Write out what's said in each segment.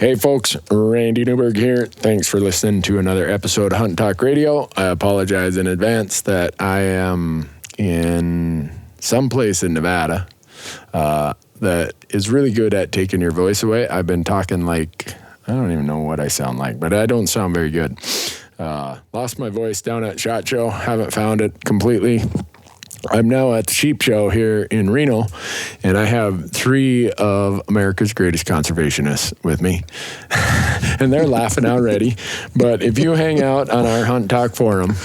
Hey folks, Randy Newberg here. Thanks for listening to another episode of Hunt Talk Radio. I apologize in advance that I am in some place in Nevada that is really good at taking your voice away. I've been talking like, I don't even know what I sound like, but I don't sound very good. Lost my voice down at SHOT Show. Haven't found it completely. I'm now at the Sheep Show here in Reno, and I have 3 of America's greatest conservationists with me. And they're laughing already. But if you hang out on our Hunt Talk forum,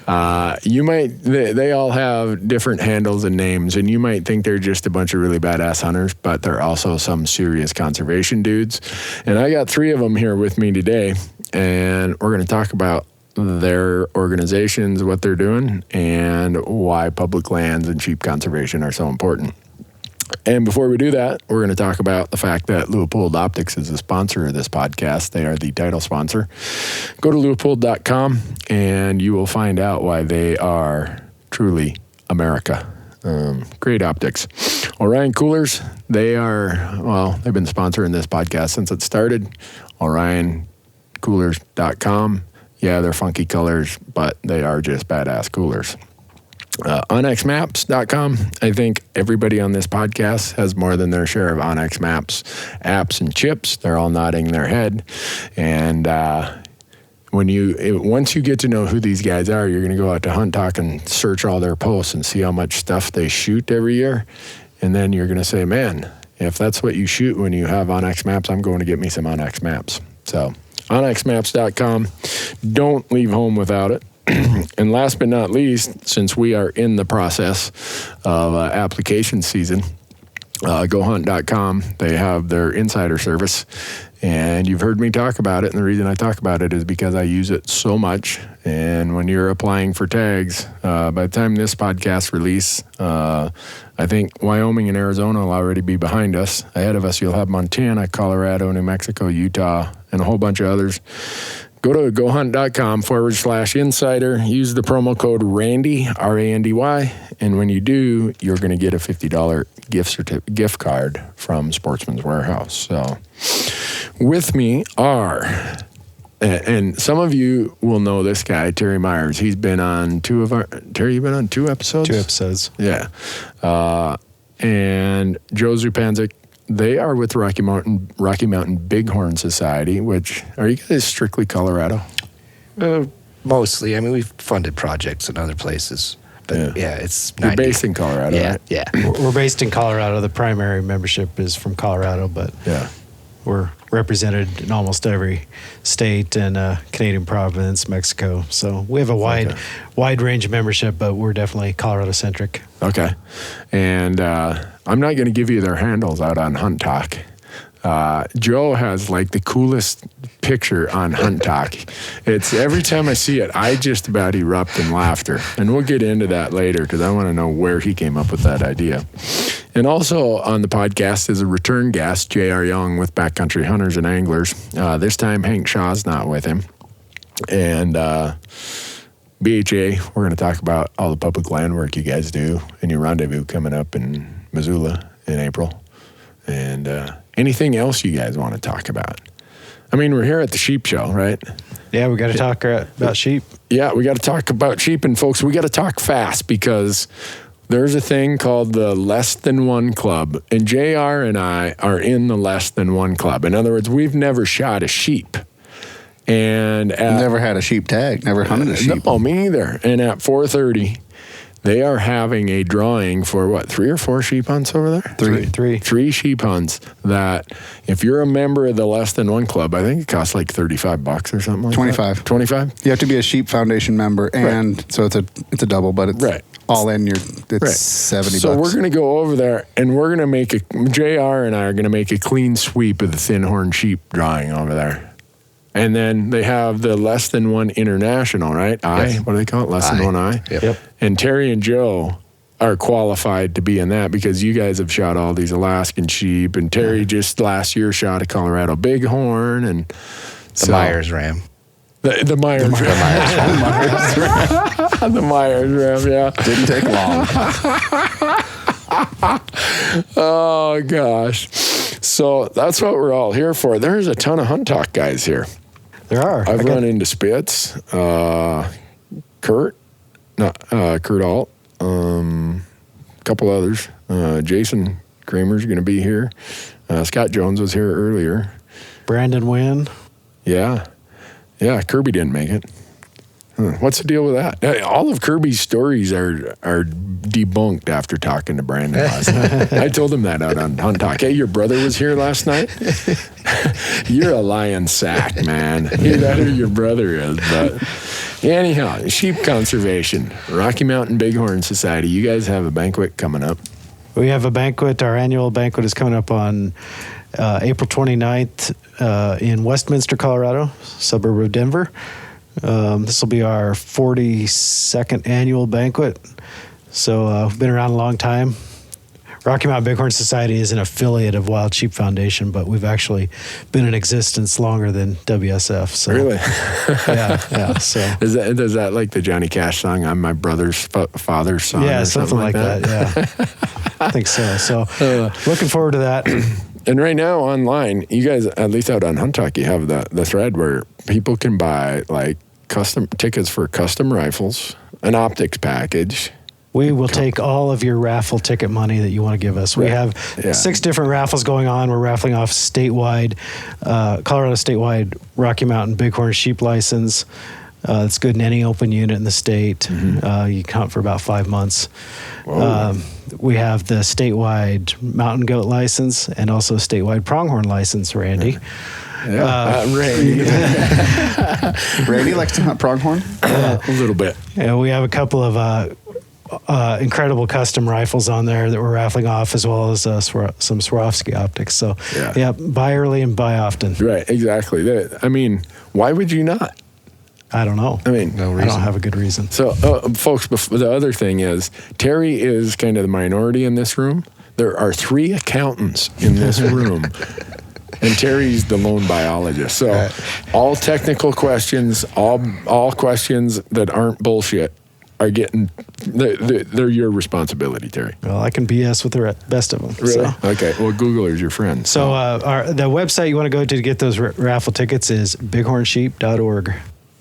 they all have different handles and names, and you might think they're just a bunch of really badass hunters, but they're also some serious conservation dudes. And I got 3 of them here with me today, and we're going to talk about their organizations, what they're doing, and why public lands and sheep conservation are so important. And before we do that, we're going to talk about the fact that Leupold Optics is the sponsor of this podcast. They are the title sponsor. Go to leupold.com and you will find out why they are truly America. Great optics. Orion Coolers, they've been sponsoring this podcast since it started. OrionCoolers.com. Yeah, they're funky colors, but they are just badass coolers. OnXMaps.com. I think everybody on this podcast has more than their share of OnX Maps apps and chips. They're all nodding their head. And once you get to know who these guys are, you're going to go out to Hunt Talk and search all their posts and see how much stuff they shoot every year. And then you're going to say, man, if that's what you shoot when you have OnX Maps, I'm going to get me some OnX Maps. So OnXMaps.com. Don't leave home without it. And last but not least, since we are in the process of application season, GoHunt.com, they have their insider service. And you've heard me talk about it, and the reason I talk about it is because I use it so much. And when you're applying for tags, by the time this podcast release, I think Wyoming and Arizona will already be behind us. Ahead of us, you'll have Montana, Colorado, New Mexico, Utah, and a whole bunch of others. Go to gohunt.com/insider. Use the promo code RANDY, R-A-N-D-Y. And when you do, you're going to get a $50 gift card from Sportsman's Warehouse. So with me are, and some of you will know this guy, Terry Myers. He's been on Terry, you've been on 2 episodes? 2 episodes. Yeah. And Joe Zupanzik. They are with the Rocky Mountain Bighorn Society, which, are you guys strictly Colorado? Mostly. I mean, we've funded projects in other places. But yeah it's 90. You're based in Colorado, right? Yeah. We're based in Colorado. The primary membership is from Colorado, but we're represented in almost every state and Canadian province, Mexico. So we have a wide range of membership, but we're definitely Colorado-centric. Okay. And I'm not going to give you their handles out on Hunt Talk. Joe has like the coolest picture on Hunt Talk. It's every time I see it, I just about erupt in laughter. And we'll get into that later because I want to know where he came up with that idea. And also on the podcast is a return guest, J.R. Young with Backcountry Hunters and Anglers. This time Hank Shaw's not with him. And BHA, we're going to talk about all the public land work you guys do and your rendezvous coming up in Missoula in April. And anything else you guys want to talk about? I mean, we're here at the Sheep Show, right? Yeah, we got to talk about sheep. Yeah, we got to talk about sheep. And folks, we got to talk fast because there's a thing called the Less Than One Club. And JR and I are in the Less Than One Club. In other words, we've never shot a sheep. And never had a sheep tag, never hunted a sheep. No, me either. And at 4:30, they are having a drawing for 3 or 4 sheep hunts over there? 3. 3 sheep hunts that if you're a member of the Less Than One Club, I think it costs like $35 or something like 25. that. 25. You have to be a Sheep Foundation member, and so it's a double, but it's all in. It's $70. So we're going to go over there, and we're going to make JR and I are going to make a clean sweep of the thin horn sheep drawing over there. And then they have the Less Than One International, right? Yes. What do they call it? Less Than One I? Yep. And Terry and Joe are qualified to be in that because you guys have shot all these Alaskan sheep. And Terry just last year shot a Colorado Bighorn. And the Myers Ram. The Myers Ram. The Myers Ram, yeah. Didn't take long. Oh, gosh. So that's what we're all here for. There's a ton of hunt talk guys here. There are. I've run into Spitz, Kurt Alt, a couple others. Jason Kramer's going to be here. Scott Jones was here earlier. Brandon Wynn. Yeah. Kirby didn't make it. What's the deal with that? All of Kirby's stories are debunked after talking to Brandon last night. I told him that out on Hunt Talk. Hey, your brother was here last night? You're a lying sack, man. Either that or your brother is. But anyhow, sheep conservation, Rocky Mountain Bighorn Society. You guys have a banquet coming up. We have a banquet. Our annual banquet is coming up on April 29th in Westminster, Colorado, suburb of Denver. This will be our 42nd annual banquet. So we've been around a long time. Rocky Mountain Bighorn Society is an affiliate of Wild Sheep Foundation, but we've actually been in existence longer than WSF. So. Really? Yeah. So is that like the Johnny Cash song, I'm my brother's father's son? Yeah, or something like that. Yeah. I think so. So looking forward to that. And right now online, you guys, at least out on Hunt Talk, you have the thread where people can buy like custom tickets for custom rifles, an optics package. We will take all of your raffle ticket money that you want to give us. We have 6 different raffles going on. We're raffling off statewide, Colorado statewide Rocky Mountain Bighorn sheep license. It's good in any open unit in the state. Mm-hmm. You count for about 5 months. We have the statewide mountain goat license and also statewide pronghorn license, Randy. Randy. Randy likes to hunt pronghorn? A little bit. Yeah, we have a couple of incredible custom rifles on there that we're raffling off, as well as some Swarovski optics. So, buy early and buy often. Right, exactly. I mean, why would you not? I don't know. I mean, no reason. I don't have a good reason. So, folks, the other thing is, Terry is kind of the minority in this room. There are 3 accountants in this room. And Terry's the lone biologist. So all technical questions, all questions that aren't bullshit are they're your responsibility, Terry. Well, I can BS with the best of them. Really? So. Okay. Well, Googler's your friend. So the website you want to go to get those raffle tickets is bighornsheep.org.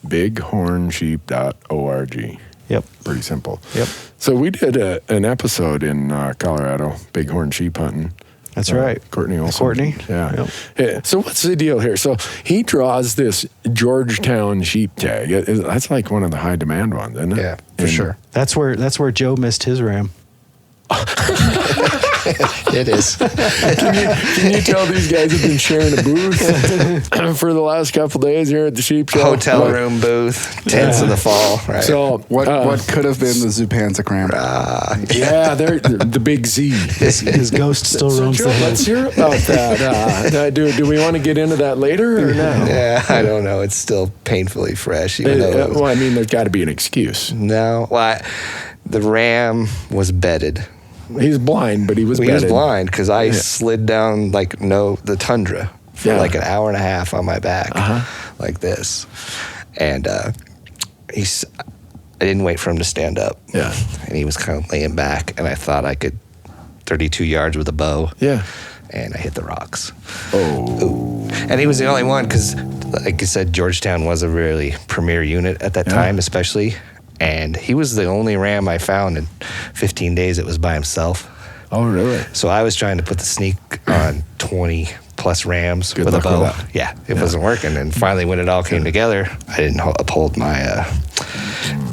Bighornsheep.org. Yep. Pretty simple. Yep. So we did an episode in Colorado, bighorn sheep hunting. That's right. Courtney Olson. Courtney? Yeah. Yep. Yeah. So what's the deal here? So he draws this Georgetown sheep tag. That's like one of the high demand ones, isn't it? Yeah, for sure. That's where Joe missed his ram. It is. Can you tell these guys have been sharing a booth for the last couple of days here at the sheep show? Hotel room booth, tents in the fall. Right. So what could have been the Zupanza cram? Yeah, they're the big Z. His ghost still roams the head. Let's hear about that. Do we want to get into that later or no? Yeah, I don't know. It's still painfully fresh. Even though well, I mean, there's got to be an excuse. No, the ram was bedded. He's blind, but he was bedded. He was blind because I slid down the tundra for like an hour and a half on my back, like this. And I didn't wait for him to stand up. Yeah. And he was kind of laying back, and I thought I could 32 yards with a bow. Yeah. And I hit the rocks. Oh. Ooh. And he was the only one because, like you said, Georgetown was a really premier unit at that time, especially. And he was the only ram I found in 15 days that was by himself. Oh, really? So I was trying to put the sneak on 20 plus rams with a bow. With it wasn't working. And finally, when it all came together, I didn't uphold my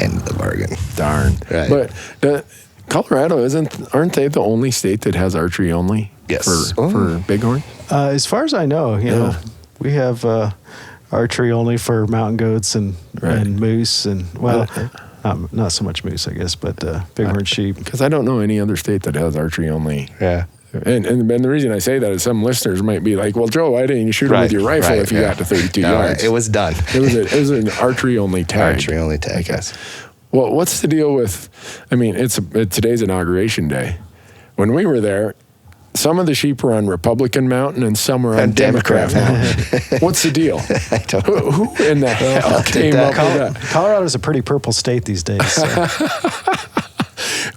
end of the bargain. Darn. Right. But Colorado aren't they the only state that has archery only? Yes. For bighorn? As far as I know, you know, we have archery only for mountain goats and moose and not so much moose, I guess, but bighorn sheep. Because I don't know any other state that has archery only. Yeah. And the reason I say that is some listeners might be like, well, Joe, why didn't you shoot him with your rifle if you got to 32 yards? It was done. It was an archery only tag. Archery only tag, yes. Well, what's the deal with, I mean, today's inauguration day. When we were there, some of the sheep were on Republican Mountain and some were on Democrat Mountain. What's the deal? I don't know. Who in the hell came up with that? Colorado's a pretty purple state these days. So.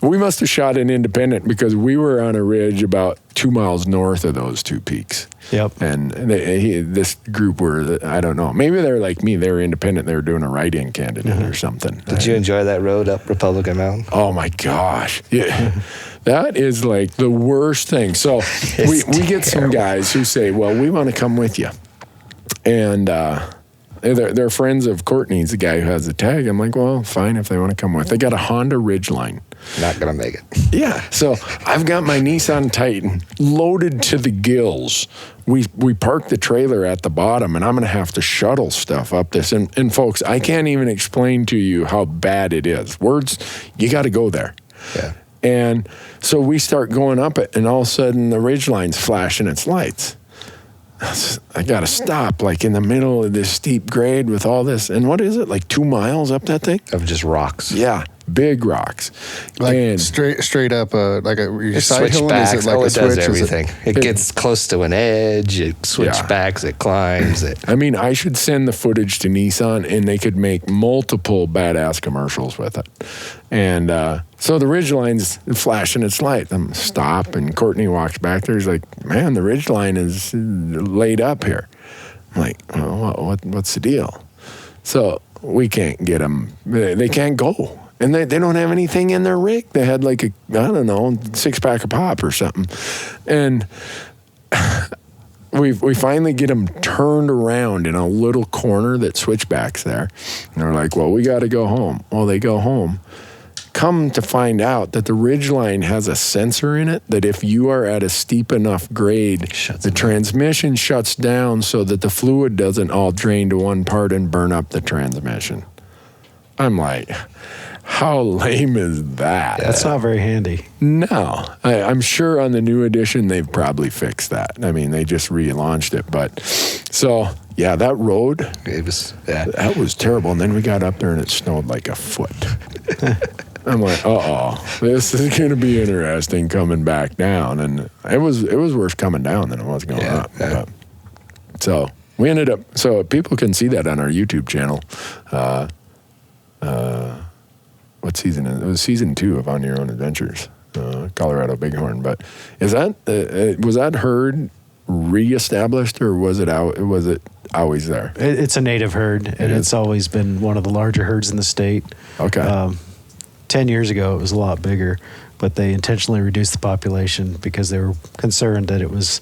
we must have shot an independent because we were on a ridge about 2 miles north of those two peaks. Yep. And this group were, I don't know, maybe they're like me. They were independent. They were doing a write-in candidate or something. Did you enjoy that road up Republican Mountain? Oh my gosh. Yeah. That is like the worst thing. So we get some guys who say, well, we want to come with you. And they're friends of Courtney's, the guy who has the tag. I'm like, well, fine if they want to come with. They got a Honda Ridgeline. Not going to make it. Yeah. So I've got my Nissan Titan loaded to the gills. We parked the trailer at the bottom, and I'm going to have to shuttle stuff up this. And folks, I can't even explain to you how bad it is. Words, you got to go there. Yeah. And so we start going up it, and all of a sudden the Ridgeline's flashing its lights. I got to stop, like in the middle of this steep grade with all this. And what is it, like 2 miles up that thing? Of just rocks. Yeah, big rocks. Like and straight up, like a side switch hill? backs. Is it like it a does switch? everything. It gets close to an edge. It switch backs. It climbs. I mean, I should send the footage to Nissan, and they could make multiple badass commercials with it. And so the Ridgeline's flashing its light. I'm stop, and Courtney walks back there. He's like, man, the Ridgeline is laid up here. I'm like, oh, what's the deal? So we can't get them. They can't go. And they don't have anything in their rig. They had like a, I don't know, 6-pack of pop or something. And we finally get them turned around in a little corner that switchbacks there. And they're like, well, we got to go home. Well, they go home. Come to find out that the Ridgeline has a sensor in it that if you are at a steep enough grade, the transmission shuts down so that the fluid doesn't all drain to one part and burn up the transmission. I'm like, how lame is that? That's not very handy. No. I'm sure on the new edition they've probably fixed that. I mean, they just relaunched it. But so, yeah, that road, that was terrible. And then we got up there and it snowed like a foot. I'm like, this is going to be interesting coming back down. And it was worse coming down than it was going up. Yeah. But, so we ended up, so people can see that on our YouTube channel. What season is it? It was season 2 of On Your Own Adventures, Colorado Bighorn. But is that was that herd reestablished, or was it always there? It's a native herd, and it's always been one of the larger herds in the state. Okay. 10 years ago, it was a lot bigger, but they intentionally reduced the population because they were concerned that it was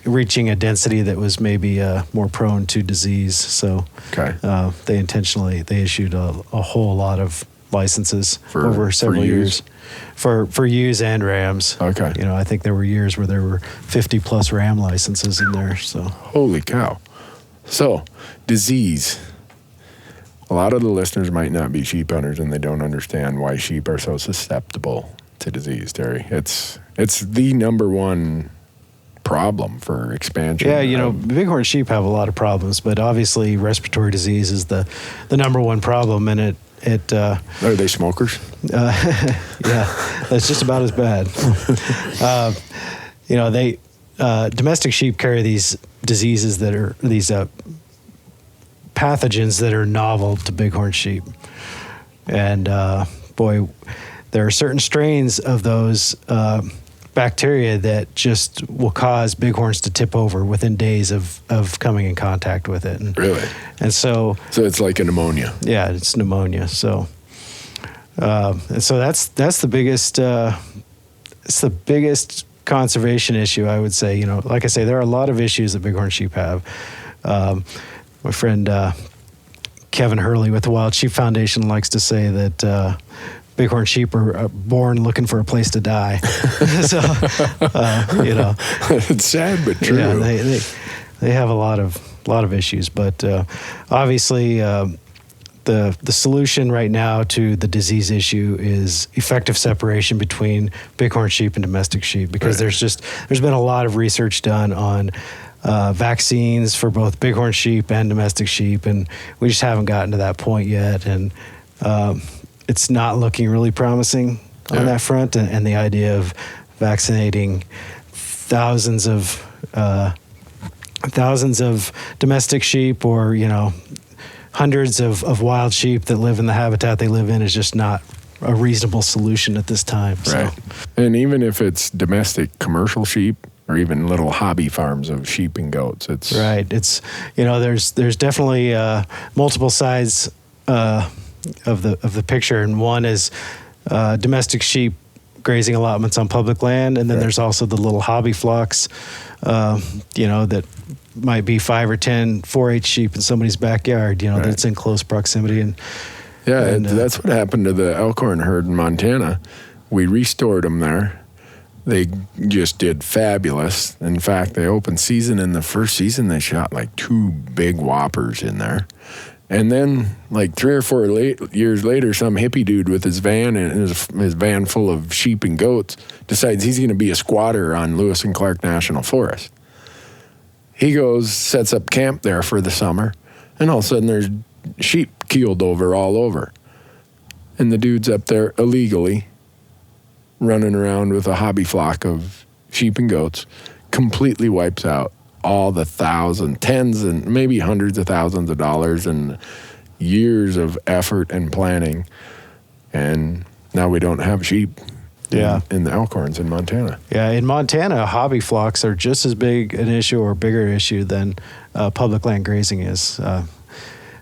reaching a density that was maybe more prone to disease. So they issued a whole lot of licenses over several years for ewes and rams. Okay. You know, I think there were years where there were 50 plus ram licenses in there. So holy cow. So disease. A lot of the listeners might not be sheep hunters, and they don't understand why sheep are so susceptible to disease, Terry. It's the number one problem for expansion. Yeah, you know, bighorn sheep have a lot of problems, but obviously respiratory disease is the number one problem, and it are they smokers? Yeah, that's just about as bad. You know, they domestic sheep carry these diseases that are these pathogens that are novel to bighorn sheep, and boy, there are certain strains of those bacteria that just will cause bighorns to tip over within days of coming in contact with it. Really? And so it's like a pneumonia. Yeah, it's pneumonia. So and so that's the biggest it's the biggest conservation issue, I would say. You know, like I say, there are a lot of issues that bighorn sheep have. My friend Kevin Hurley with the Wild Sheep Foundation likes to say that bighorn sheep are born looking for a place to die. So, you know, it's sad but true. Yeah, they have a lot of issues, but obviously the solution right now to the disease issue is effective separation between bighorn sheep and domestic sheep, because there's been a lot of research done on vaccines for both bighorn sheep and domestic sheep, and we just haven't gotten to that point yet, and it's not looking really promising on that front, and the idea of vaccinating thousands of domestic sheep, or, you know, hundreds of wild sheep that live in the habitat they live in, is just not a reasonable solution at this time. Right. So. And even if it's domestic commercial sheep or even little hobby farms of sheep and goats, it's right. It's, there's definitely multiple sides of the picture, and one is domestic sheep grazing allotments on public land, and then there's also the little hobby flocks, that might be 5 or 10 4-H sheep in somebody's backyard, that's in close proximity. And that's what happened to the elkhorn herd in Montana. We restored them there. They just did fabulous. In fact, they opened season. In the first season, they shot like 2 big whoppers in there. And then, like 3 or 4 years later, some hippie dude with his van and his van full of sheep and goats decides he's going to be a squatter on Lewis and Clark National Forest. He goes, sets up camp there for the summer, and all of a sudden there's sheep keeled over all over. And the dude's up there illegally running around with a hobby flock of sheep and goats, completely wipes out all the tens and maybe hundreds of thousands of dollars and years of effort and planning. And now we don't have sheep in the elkhorns in Montana. Yeah, in Montana, hobby flocks are just as big an issue or bigger issue than public land grazing is.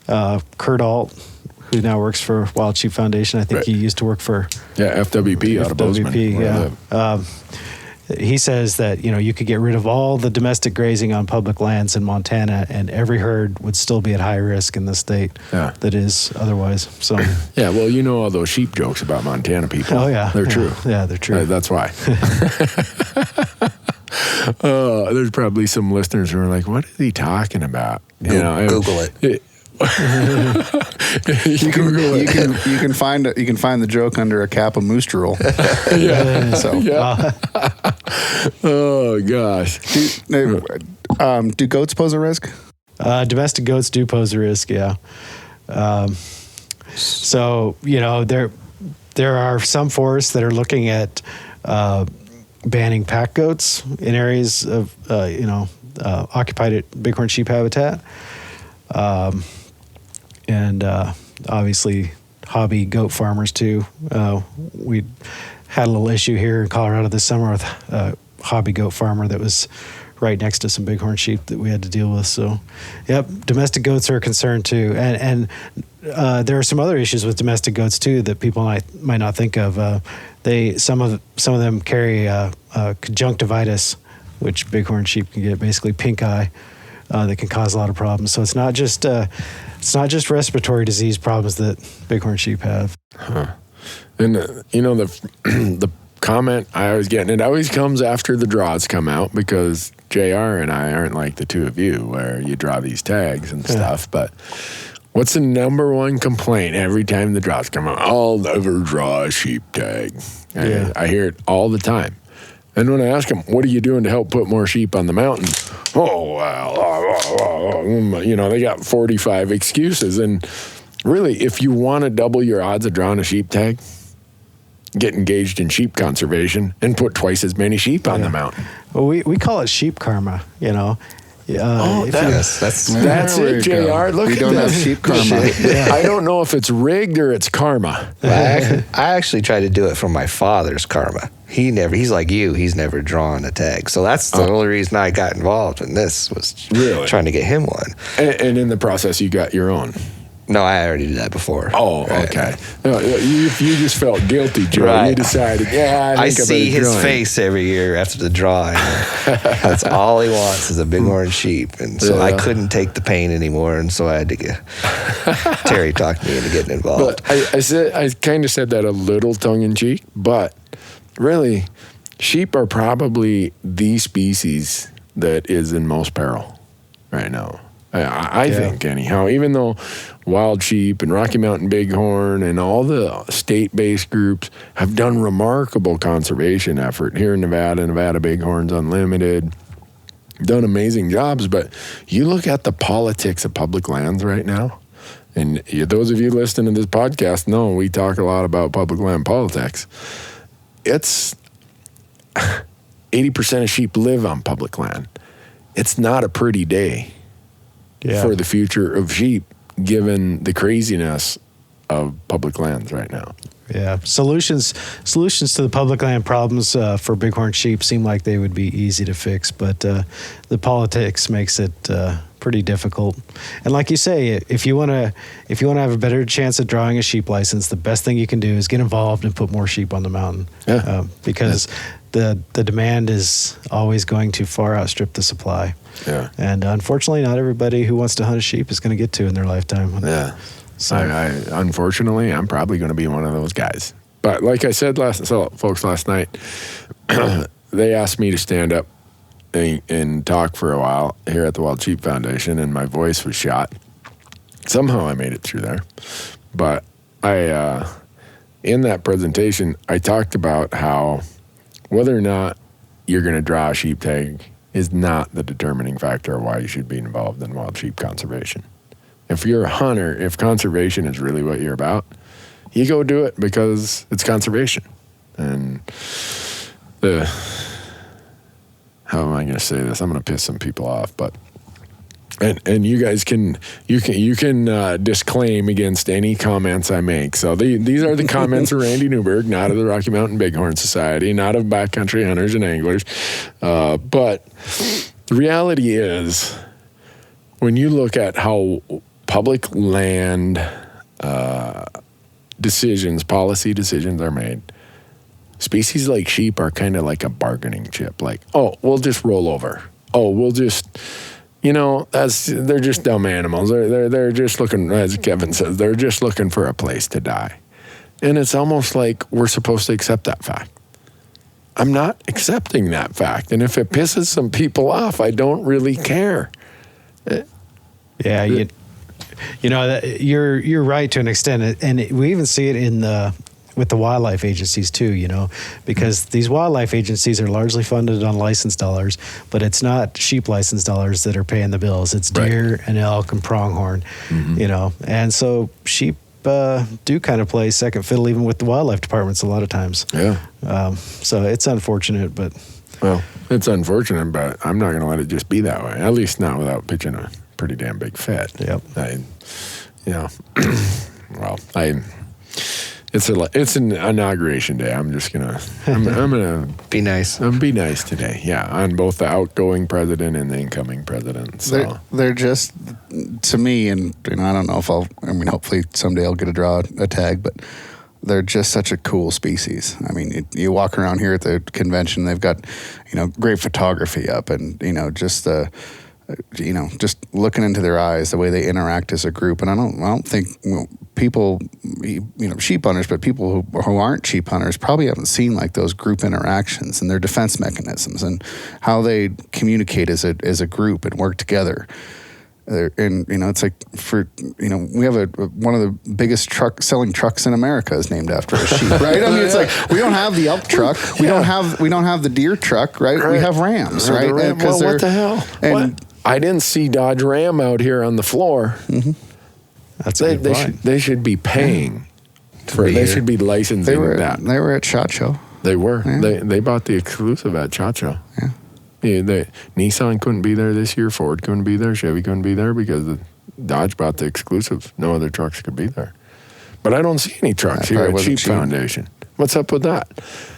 Kurt Alt, who now works for Wild Sheep Foundation, I think he used to work for FWP out of Bozeman. He says that you could get rid of all the domestic grazing on public lands in Montana, and every herd would still be at high risk in the state that is otherwise. So well, all those sheep jokes about Montana people. Oh yeah, they're true. Yeah, they're true. That's why. There's probably some listeners who are like, "What is he talking about?" Google it. You can find the joke under a cap of moose drool. Oh gosh. Do goats pose a risk? Domestic goats do pose a risk. Yeah. So there are some forests that are looking at banning pack goats in areas of occupied bighorn sheep habitat. And obviously hobby goat farmers too. We had a little issue here in Colorado this summer with a hobby goat farmer that was right next to some bighorn sheep that we had to deal with. So, domestic goats are a concern too. And there are some other issues with domestic goats too that people might not think of. Some of them carry conjunctivitis, which bighorn sheep can get, basically pink eye. That can cause a lot of problems. So it's not just respiratory disease problems that bighorn sheep have. Huh. And the comment I always get, and it always comes after the draws come out, because JR and I aren't like the two of you where you draw these tags and stuff. But what's the number one complaint every time the draws come out? I'll never draw a sheep tag. And I hear it all the time. And when I ask them, what are you doing to help put more sheep on the mountain? They got 45 excuses. And really, if you want to double your odds of drawing a sheep tag, get engaged in sheep conservation and put twice as many sheep on the mountain. Well, we call it sheep karma, That's it, JR. Look, we don't have sheep karma. I don't know if it's rigged or it's karma. I actually tried to do it for my father's karma. He's like you. He's never drawn a tag. So that's the only reason I got involved in this, was trying to get him one. And in the process, you got your own. No, I already did that before. Oh, okay. No, you just felt guilty, Joe. Right. You decided, I see his face every year after the drawing. That's all he wants is a bighorn sheep. And so I couldn't take the pain anymore, and so I had to get Terry talked me into getting involved. But I kind of said that a little tongue-in-cheek, but really, sheep are probably the species that is in most peril right now. I think, anyhow, even though Wild Sheep and Rocky Mountain Bighorn and all the state-based groups have done remarkable conservation effort here in Nevada Bighorns Unlimited, done amazing jobs, but you look at the politics of public lands right now, and those of you listening to this podcast know we talk a lot about public land politics. It's 80% of sheep live on public land. It's not a pretty day for the future of sheep, given the craziness of public lands right now. Yeah, solutions to the public land problems for bighorn sheep seem like they would be easy to fix, but the politics makes it pretty difficult. And like you say, if you want to have a better chance at drawing a sheep license, the best thing you can do is get involved and put more sheep on the mountain. Yeah. Because the demand is always going to far outstrip the supply. Yeah. And unfortunately, not everybody who wants to hunt a sheep is going to get to in their lifetime. Yeah. So Unfortunately, I'm probably going to be one of those guys. But like I said folks last night, they asked me to stand up and talk for a while here at the Wild Sheep Foundation, and my voice was shot. Somehow I made it through there. But in that presentation, I talked about how whether or not you're going to draw a sheep tag is not the determining factor of why you should be involved in wild sheep conservation. If you're a hunter, if conservation is really what you're about, you go do it because it's conservation. And how am I going to say this? I'm going to piss some people off, but and you guys can disclaim against any comments I make. So these are the comments of Randy Newberg, not of the Rocky Mountain Bighorn Society, not of Backcountry Hunters and Anglers. But the reality is, when you look at how public land policy decisions are made, species like sheep are kind of like a bargaining chip. Like, oh, we'll just roll over. Oh, we'll just, they're just dumb animals. They're just looking, as Kevin says, they're just looking for a place to die. And it's almost like we're supposed to accept that fact. I'm not accepting that fact. And if it pisses some people off, I don't really care. Yeah, you're right to an extent, and we even see it with the wildlife agencies too. Because these wildlife agencies are largely funded on license dollars, but it's not sheep license dollars that are paying the bills. It's deer and elk and pronghorn. And so sheep do kind of play second fiddle even with the wildlife departments a lot of times. Yeah. So it's unfortunate, but. Well, it's unfortunate, but I'm not going to let it just be that way. At least not without pitching a pretty damn big fit. Yep. It's an inauguration day. I'm gonna be nice. Be nice today. Yeah, on both the outgoing president and the incoming president. So they're just, to me, and I don't know if hopefully someday I'll get to draw a tag, but they're just such a cool species. I mean, you walk around here at the convention, they've got, great photography up, and just looking into their eyes, the way they interact as a group. And I don't think people, sheep hunters, but people who aren't sheep hunters probably haven't seen like those group interactions and their defense mechanisms and how they communicate as a group and work together. And it's like we have one of the biggest selling trucks in America is named after a sheep, right? I mean, it's like we don't have the elk truck, we don't have the deer truck, right? We have rams, right? Well, what the hell? And I didn't see Dodge Ram out here on the floor. Mm-hmm. That's a good point. They should be paying for it. They should be licensing that. They were at SHOT Show. They were. Yeah. They bought the exclusive at SHOT Show. Yeah. Nissan couldn't be there this year. Ford couldn't be there. Chevy couldn't be there because the Dodge bought the exclusive. No other trucks could be there. But I don't see any trucks here at Sheep Foundation. What's up with that?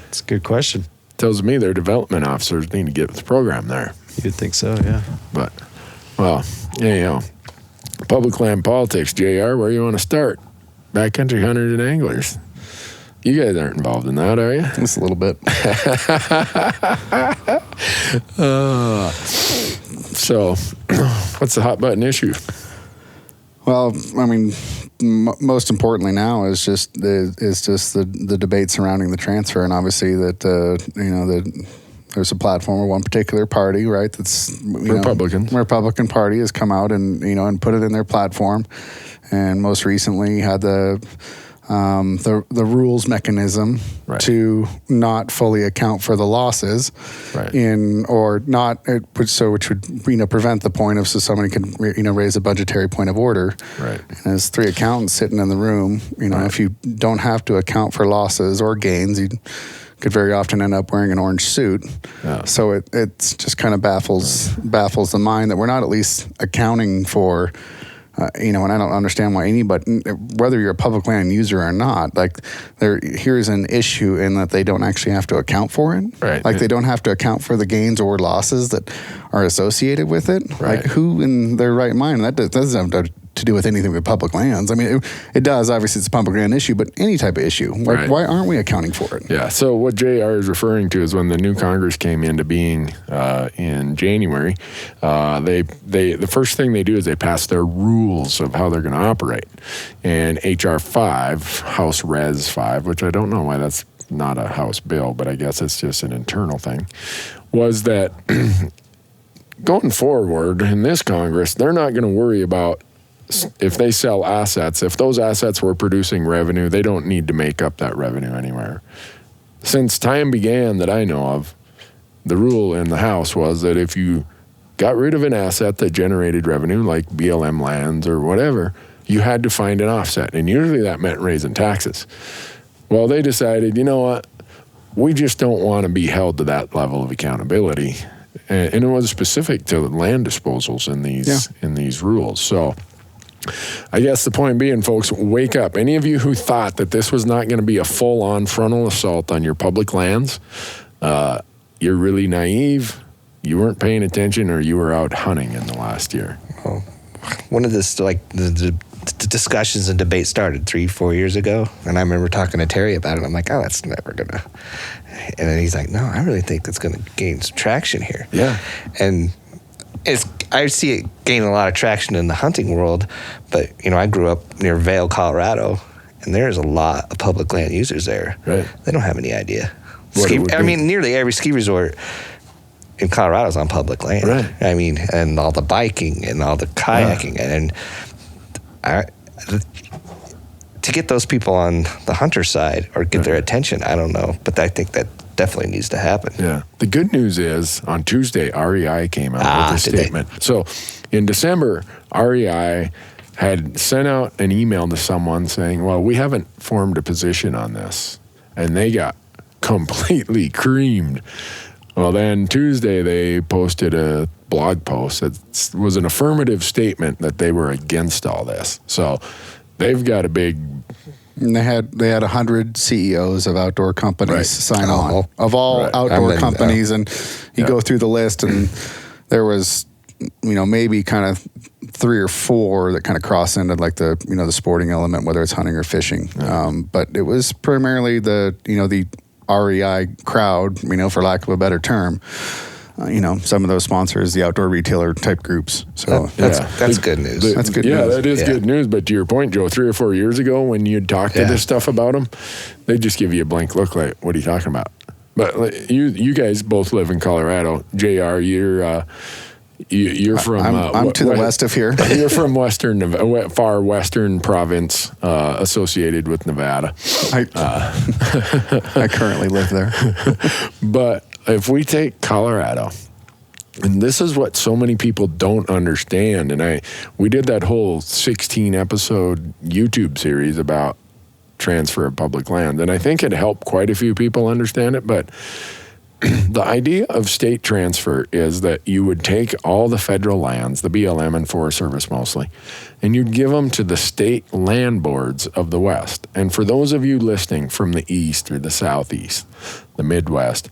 That's a good question. Tells me their development officers need to get with the program there. You'd think so, yeah. But, public land politics, JR, where you want to start? Backcountry hunters and anglers. You guys aren't involved in that, are you? Just a little bit. So, what's the hot button issue? Well, I mean, most importantly now is just the debate surrounding the transfer, and obviously that there's a platform of one particular party, right? That's Republican Party has come out and put it in their platform, and most recently had the rules mechanism to not fully account for the losses which would prevent the point of so somebody could raise a budgetary point of order. Right. And as three accountants sitting in the room, if you don't have to account for losses or gains, you could very often end up wearing an orange suit. Yeah. So it's just kind of baffles the mind that we're not at least accounting for And I don't understand why anybody, whether you're a public land user or not, like here's an issue in that they don't actually have to account for it. Right. Like they don't have to account for the gains or losses that are associated with it. Right. Like who in their right mind, that doesn't have to do with anything with public lands. I mean, it does. Obviously, it's a public land issue, but any type of issue. Like, Right. why aren't we accounting for it? Yeah. So what JR is referring to is when the new Congress came into being in January, the first thing they do is they pass their rules of how they're going to operate. And HR 5, House Res 5, which I don't know why that's not a House bill, but I guess it's just an internal thing, was that going forward in this Congress, they're not going to worry about if they sell assets, if those assets were producing revenue, they don't need to make up that revenue anywhere. Since time began that I know of, the rule in the House was that if you got rid of an asset that generated revenue, like BLM lands or whatever, you had to find an offset. And usually that meant raising taxes. Well, they decided, you know what, we just don't want to be held to that level of accountability. And it was specific to land disposals in these rules. So I guess the point being, folks, wake up. Any of you who thought that this was not going to be a full-on frontal assault on your public lands, you're really naive. You weren't paying attention, or you were out hunting in the last year. Well, one of this, like the discussions and debates started 3-4 years ago, and I remember talking to Terry about it. I'm like, oh, that's never gonna. And then he's like, no, I really think that's gonna gain some traction here. Yeah, and I see it gaining a lot of traction in the hunting world, but I grew up near Vail, Colorado, and there's a lot of public land users there. Right. They don't have any idea. Nearly every ski resort in Colorado is on public land. Right. I mean, and all the biking and all the kayaking and to get those people on the hunter side or get their attention, I don't know, but I think that definitely needs to happen. Yeah. The good news is on Tuesday, REI came out with a statement. So in December, REI had sent out an email to someone saying, well, we haven't formed a position on this. And they got completely creamed. Well, then Tuesday, they posted a blog post that was an affirmative statement that they were against all this. So they've got a big... And they had 100 CEOs of outdoor companies sign on, of all outdoor companies, and you go through the list, and there was, maybe kind of 3 or 4 that kind of cross into like the the sporting element, whether it's hunting or fishing. But it was primarily the REI crowd, for lack of a better term. Some of those sponsors, the outdoor retailer type groups. So that's good news. That's good news. Yeah, that is good news. But to your point, Joe, 3 or 4 years ago when you'd talk to this stuff about them, they'd just give you a blank look like, what are you talking about? But you guys both live in Colorado. JR, you're from... I'm to the west of here. You're from far western province associated with Nevada. I currently live there. But if we take Colorado, and this is what so many people don't understand, and we did that whole 16-episode YouTube series about transfer of public land, and I think it helped quite a few people understand it, but the idea of state transfer is that you would take all the federal lands, the BLM and Forest Service mostly, and you'd give them to the state land boards of the West. And for those of you listening from the East or the Southeast, the Midwest,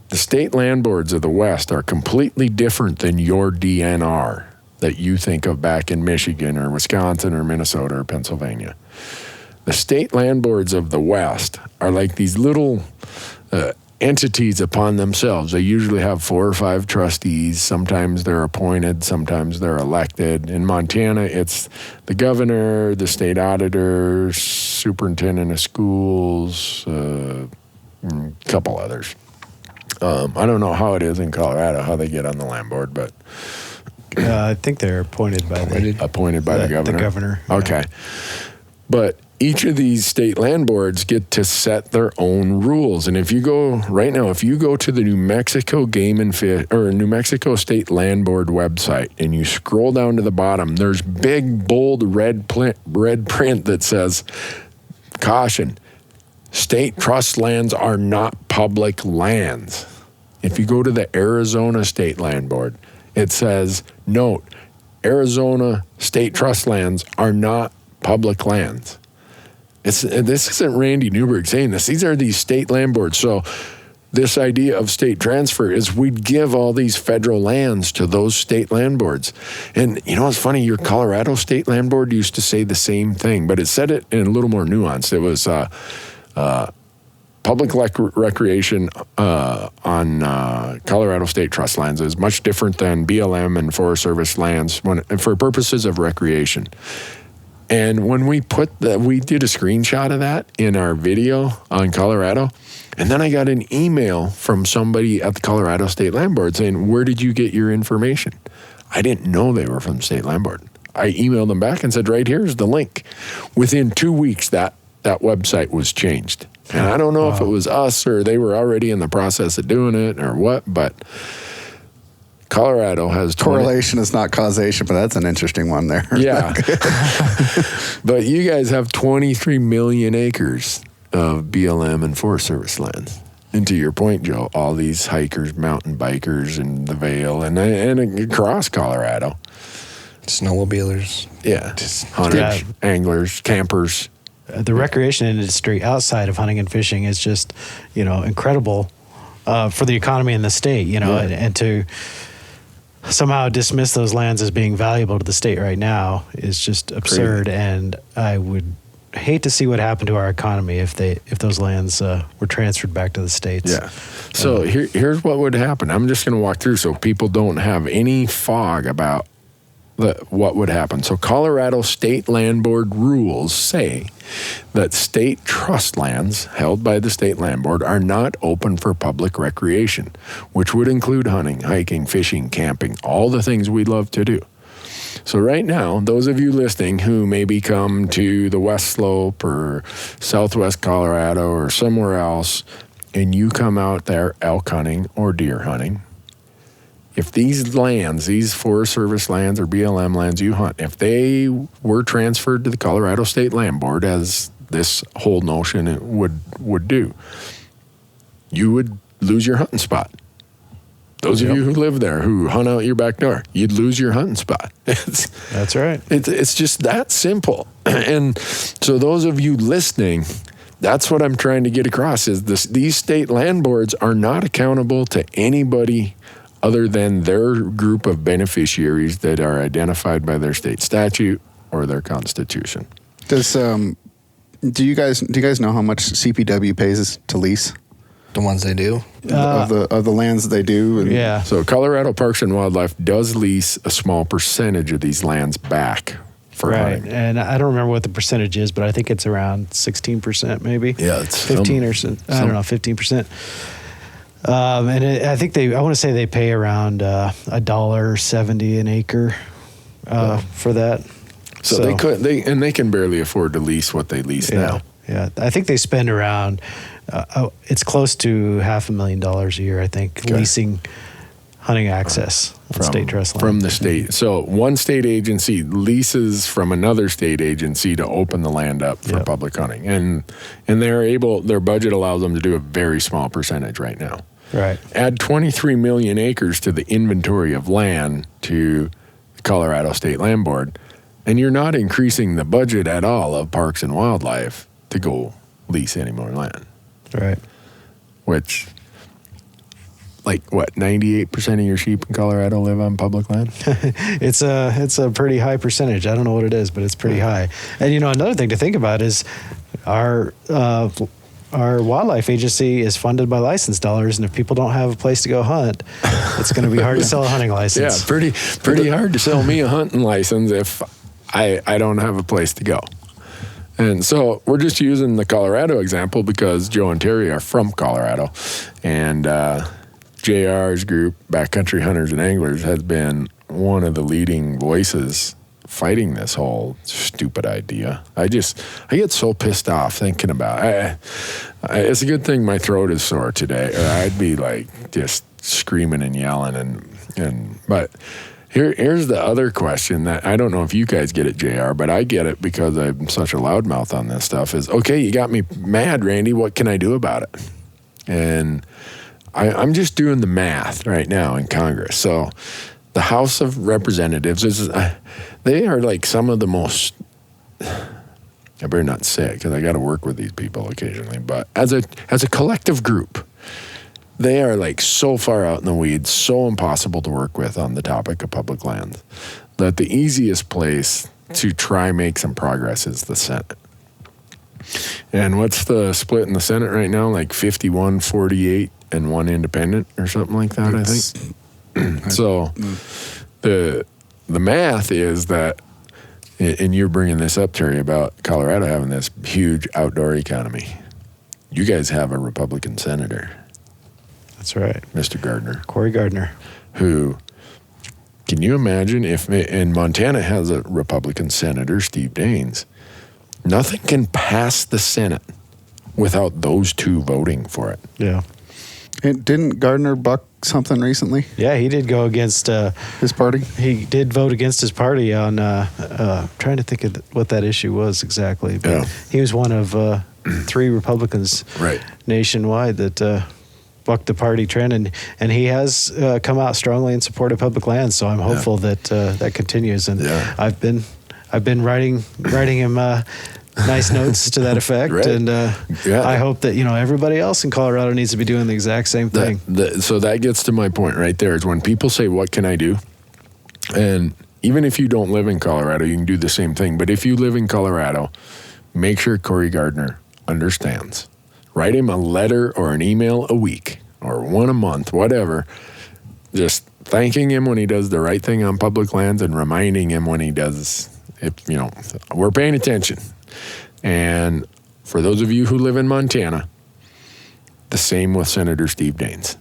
the state land boards of the West are completely different than your DNR that you think of back in Michigan or Wisconsin or Minnesota or Pennsylvania. The state land boards of the West are like these little entities upon themselves. They usually have 4 or 5 trustees. Sometimes they're appointed, sometimes they're elected. In Montana, it's the governor, the state auditor, superintendent of schools, a couple others. I don't know how it is in Colorado, how they get on the land board, but I think they're appointed by the governor. The governor. Okay. But each of these state land boards get to set their own rules. And if you go to the New Mexico Game and Fish or New Mexico State Land Board website and you scroll down to the bottom, there's big, bold red print that says, caution, state trust lands are not public lands. If you go to the Arizona State Land Board, it says, note, Arizona state trust lands are not public lands. This isn't Randy Newberg saying this. These are these state land boards. So this idea of state transfer is we'd give all these federal lands to those state land boards. And you know what's funny? Your Colorado state land board used to say the same thing, but it said it in a little more nuance. It was public recreation on Colorado state trust lands is much different than BLM and Forest Service lands for purposes of recreation. And when we we did a screenshot of that in our video on Colorado, and then I got an email from somebody at the Colorado State Land Board saying, "Where did you get your information?" I didn't know they were from the State Land Board. I emailed them back and said, "Right here's the link." Within 2 weeks, that website was changed. And I don't know if it was us or they were already in the process of doing it or what, but Colorado has... Correlation is not causation, but that's an interesting one there. Yeah. But you guys have 23 million acres of BLM and Forest Service lands. And to your point, Joe, all these hikers, mountain bikers in the Vale and across Colorado. Snowmobilers. Yeah. Hunters, anglers, campers. The recreation industry outside of hunting and fishing is just, incredible for the economy in the state, and to somehow dismiss those lands as being valuable to the state right now is just absurd. Crazy. And I would hate to see what happened to our economy if those lands were transferred back to the states. Yeah. So here's what would happen. I'm just going to walk through so people don't have any fog about what would happen. So Colorado State Land Board rules say that state trust lands held by the State Land Board are not open for public recreation, which would include hunting, hiking, fishing, camping, all the things we love to do. So right now, those of you listening who maybe come to the West Slope or Southwest Colorado or somewhere else, and you come out there elk hunting or deer hunting, if these lands, these Forest Service lands or BLM lands you hunt, if they were transferred to the Colorado State Land Board, as this whole notion would do, you would lose your hunting spot. Those of you who live there, who hunt out your back door, you'd lose your hunting spot. That's right. It's just that simple. And so those of you listening, that's what I'm trying to get across is these state land boards are not accountable to anybody other than their group of beneficiaries that are identified by their state statute or their constitution. Do you guys know how much CPW pays to lease? The ones they do? Of the lands that they do? Yeah. So Colorado Parks and Wildlife does lease a small percentage of these lands back for hunting. And I don't remember what the percentage is, but I think it's around 16% maybe. Yeah, it's 15 or so, I don't know, 15%. And I want to say they pay around $1.70 an acre for that. So they can barely afford to lease what they lease now. Yeah, I think they spend around it's close to $500,000 a year. I think leasing hunting access on state trust land from the state. So one state agency leases from another state agency to open the land up for public hunting, and their budget allows them to do a very small percentage right now. Right. Add 23 million acres to the inventory of land to the Colorado State Land Board, and you're not increasing the budget at all of Parks and Wildlife to go lease any more land. Right. Which, 98% of your sheep in Colorado live on public land? It's a pretty high percentage. I don't know what it is, but it's pretty high. And another thing to think about is our wildlife agency is funded by license dollars, and if people don't have a place to go hunt, it's going to be hard to sell a hunting license. Yeah, pretty hard to sell me a hunting license if I don't have a place to go. And so we're just using the Colorado example because Joe and Terry are from Colorado, and JR's group, Backcountry Hunters and Anglers, has been one of the leading voices fighting this whole stupid idea. I get so pissed off thinking about it. It's a good thing my throat is sore today, or I'd be just screaming and yelling. But here's the other question that I don't know if you guys get it, JR, but I get it because I'm such a loudmouth on this stuff is, okay, you got me mad, Randy. What can I do about it? And I'm just doing the math right now in Congress. So the House of Representatives they are like some of the most, I better not say it because I got to work with these people occasionally, but as a collective group, they are like so far out in the weeds, so impossible to work with on the topic of public lands, that the easiest place to try make some progress is the Senate. And what's the split in the Senate right now? Like 51-48 and 1 independent or something like that, I think. So the math is that, and you're bringing this up, Terry, about Colorado having this huge outdoor economy. You guys have a Republican senator. That's right. Mr. Gardner. Cory Gardner. Who, can you imagine if, and Montana has a Republican senator, Steve Daines, nothing can pass the Senate without those two voting for it. Yeah. And didn't Gardner buck something recently? Yeah, he did go against his party. He did vote against his party on trying to think of what that issue was exactly. But he was one of 3 Republicans nationwide that bucked the party trend, and he has come out strongly in support of public lands. So I'm hopeful that that continues. And I've been writing him nice notes to that effect, and I hope that everybody else in Colorado needs to be doing the exact same thing. So that gets to my point right there. Is when people say, "What can I do?" And even if you don't live in Colorado, you can do the same thing. But if you live in Colorado, make sure Cory Gardner understands. Write him a letter or an email a week or one a month, whatever. Just thanking him when he does the right thing on public lands and reminding him when he does. If we're paying attention. And for those of you who live in Montana, the same with Senator Steve Daines.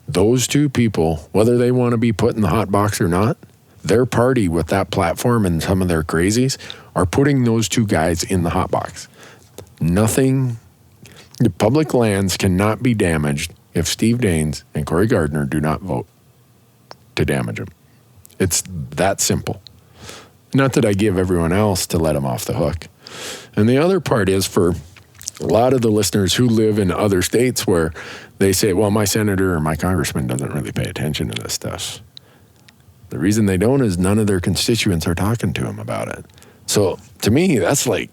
Those two people, whether they want to be put in the hot box or not, their party with that platform and some of their crazies are putting those two guys in the hot box. The public lands cannot be damaged if Steve Daines and Cory Gardner do not vote to damage them. It's that simple. Not that I give everyone else to let them off the hook. And the other part is for a lot of the listeners who live in other states where they say, well, my senator or my congressman doesn't really pay attention to this stuff. The reason they don't is none of their constituents are talking to them about it. So to me, that's like,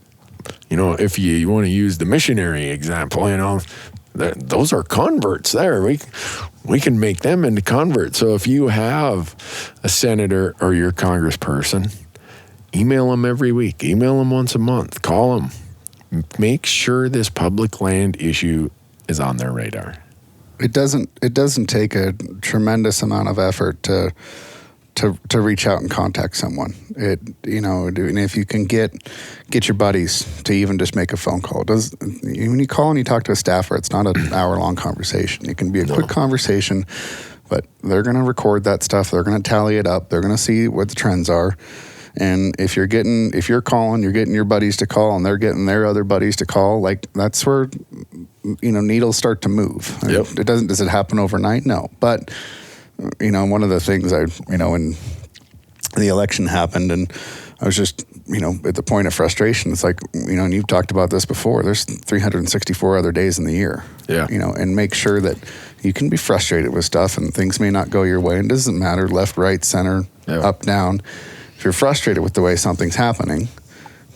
if you want to use the missionary example, those are converts there. We can make them into converts. So if you have a senator or your congressperson, email them every week, email them once a month, call them. Make sure this public land issue is on their radar. It doesn't take a tremendous amount of effort to reach out and contact someone. And if you can get your buddies to even just make a phone call. When you call and you talk to a staffer, it's not an hour-long conversation. It can be a quick conversation, but they're going to record that stuff. They're going to tally it up. They're going to see what the trends are. And if you're calling, you're getting your buddies to call, and they're getting their other buddies to call. Like that's where needles start to move. Yep. Does it happen overnight? No, but one of the things when the election happened, and I was just at the point of frustration. It's like and you've talked about this before. There's 364 other days in the year. Yeah. And make sure that you can be frustrated with stuff, and things may not go your way. And it doesn't matter left, right, center, up, down. If you're frustrated with the way something's happening,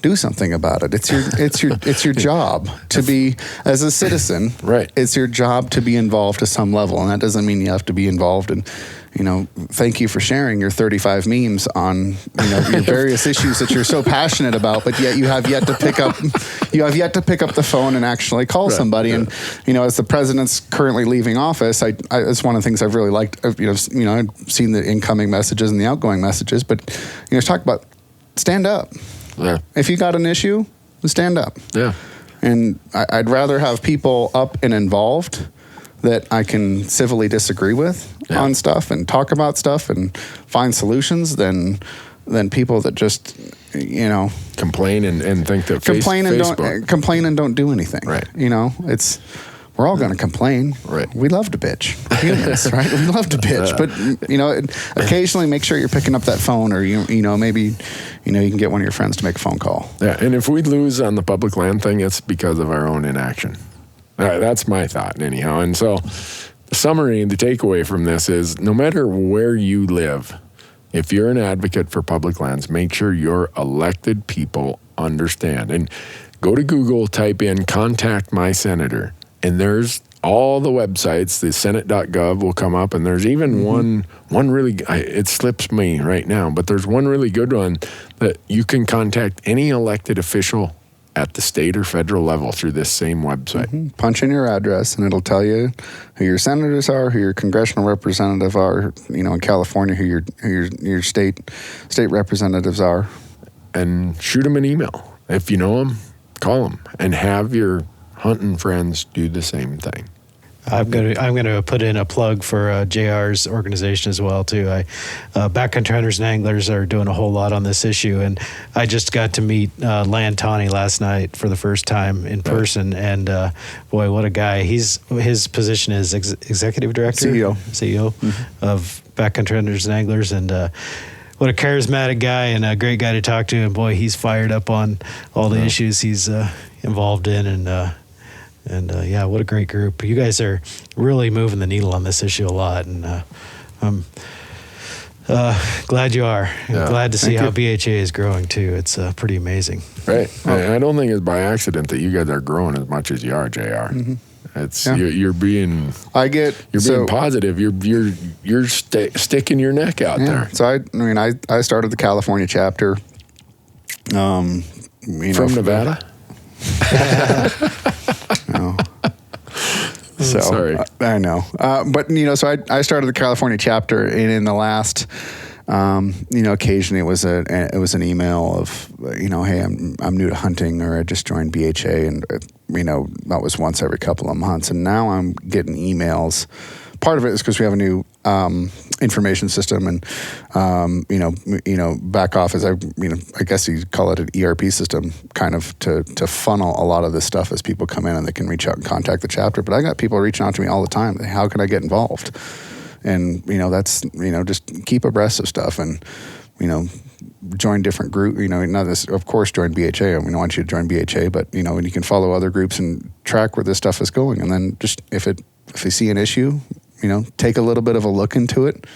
do something about it. It's your job to be, as a citizen. Right. It's your job to be involved to some level, and that doesn't mean you have to be involved in. Thank you for sharing your 35 memes on your various issues that you're so passionate about, but yet you have yet to pick up the phone and actually call somebody. Yeah. And as the president's currently leaving office, it's one of the things I've really liked. I've seen the incoming messages and the outgoing messages, but talk about stand up. Yeah. If you got an issue, stand up. Yeah. And I'd rather have people up and involved that I can civilly disagree with on stuff and talk about stuff and find solutions than people that just complain and think that complain and don't do anything. Right. We're all going to complain. Right. We love to bitch. Humans, right? We love to bitch. But occasionally make sure you're picking up that phone, or maybe you can get one of your friends to make a phone call. Yeah, and if we lose on the public land thing, it's because of our own inaction. That's my thought, anyhow. And so the summary, the takeaway from this is no matter where you live, if you're an advocate for public lands, make sure your elected people understand. And go to Google, type in "contact my senator," and there's all the websites. The Senate.gov will come up, and there's even one really. It slips me right now, but there's one really good one that you can contact any elected official at the state or federal level through this same website. Punch in your address, and it'll tell you who your senators are, who your congressional representative are. In California, who your state representatives are, and shoot them an email if you know them. Call them and have your hunting friends do the same thing. I'm going to put in a plug for JR's organization as well too. Backcountry hunters and anglers are doing a whole lot on this issue, and I just got to meet Lan Tani last night for the first time in person, and boy, what a guy! His position is executive director, CEO of Backcountry hunters and anglers, and what a charismatic guy and a great guy to talk to. And boy, he's fired up on all the issues he's involved in, and yeah, what a great group. You guys are really moving the needle on this issue a lot, and I'm glad you are. Yeah. Glad to see how BHA is growing too. It's pretty amazing. Right. I don't think it's by accident that you guys are growing as much as you are, JR. It's you're being being positive. You're sticking your neck out there. So I started the California chapter. From Nevada. No. So sorry. I know, but so I started the California chapter, and in the last, occasionally it was an email of, hey, I'm new to hunting, or I just joined BHA, and that was once every couple of months, and now I'm getting emails. Part of it is because we have a new information system, and back office. I guess you call it an ERP system, kind of to funnel a lot of this stuff as people come in, and they can reach out and contact the chapter. But I got people reaching out to me all the time. How can I get involved? And that's just keep abreast of stuff, and join different groups. Of course, join BHA. I want you to join BHA, but and you can follow other groups and track where this stuff is going. And then just if you see an issue, take a little bit of a look into it.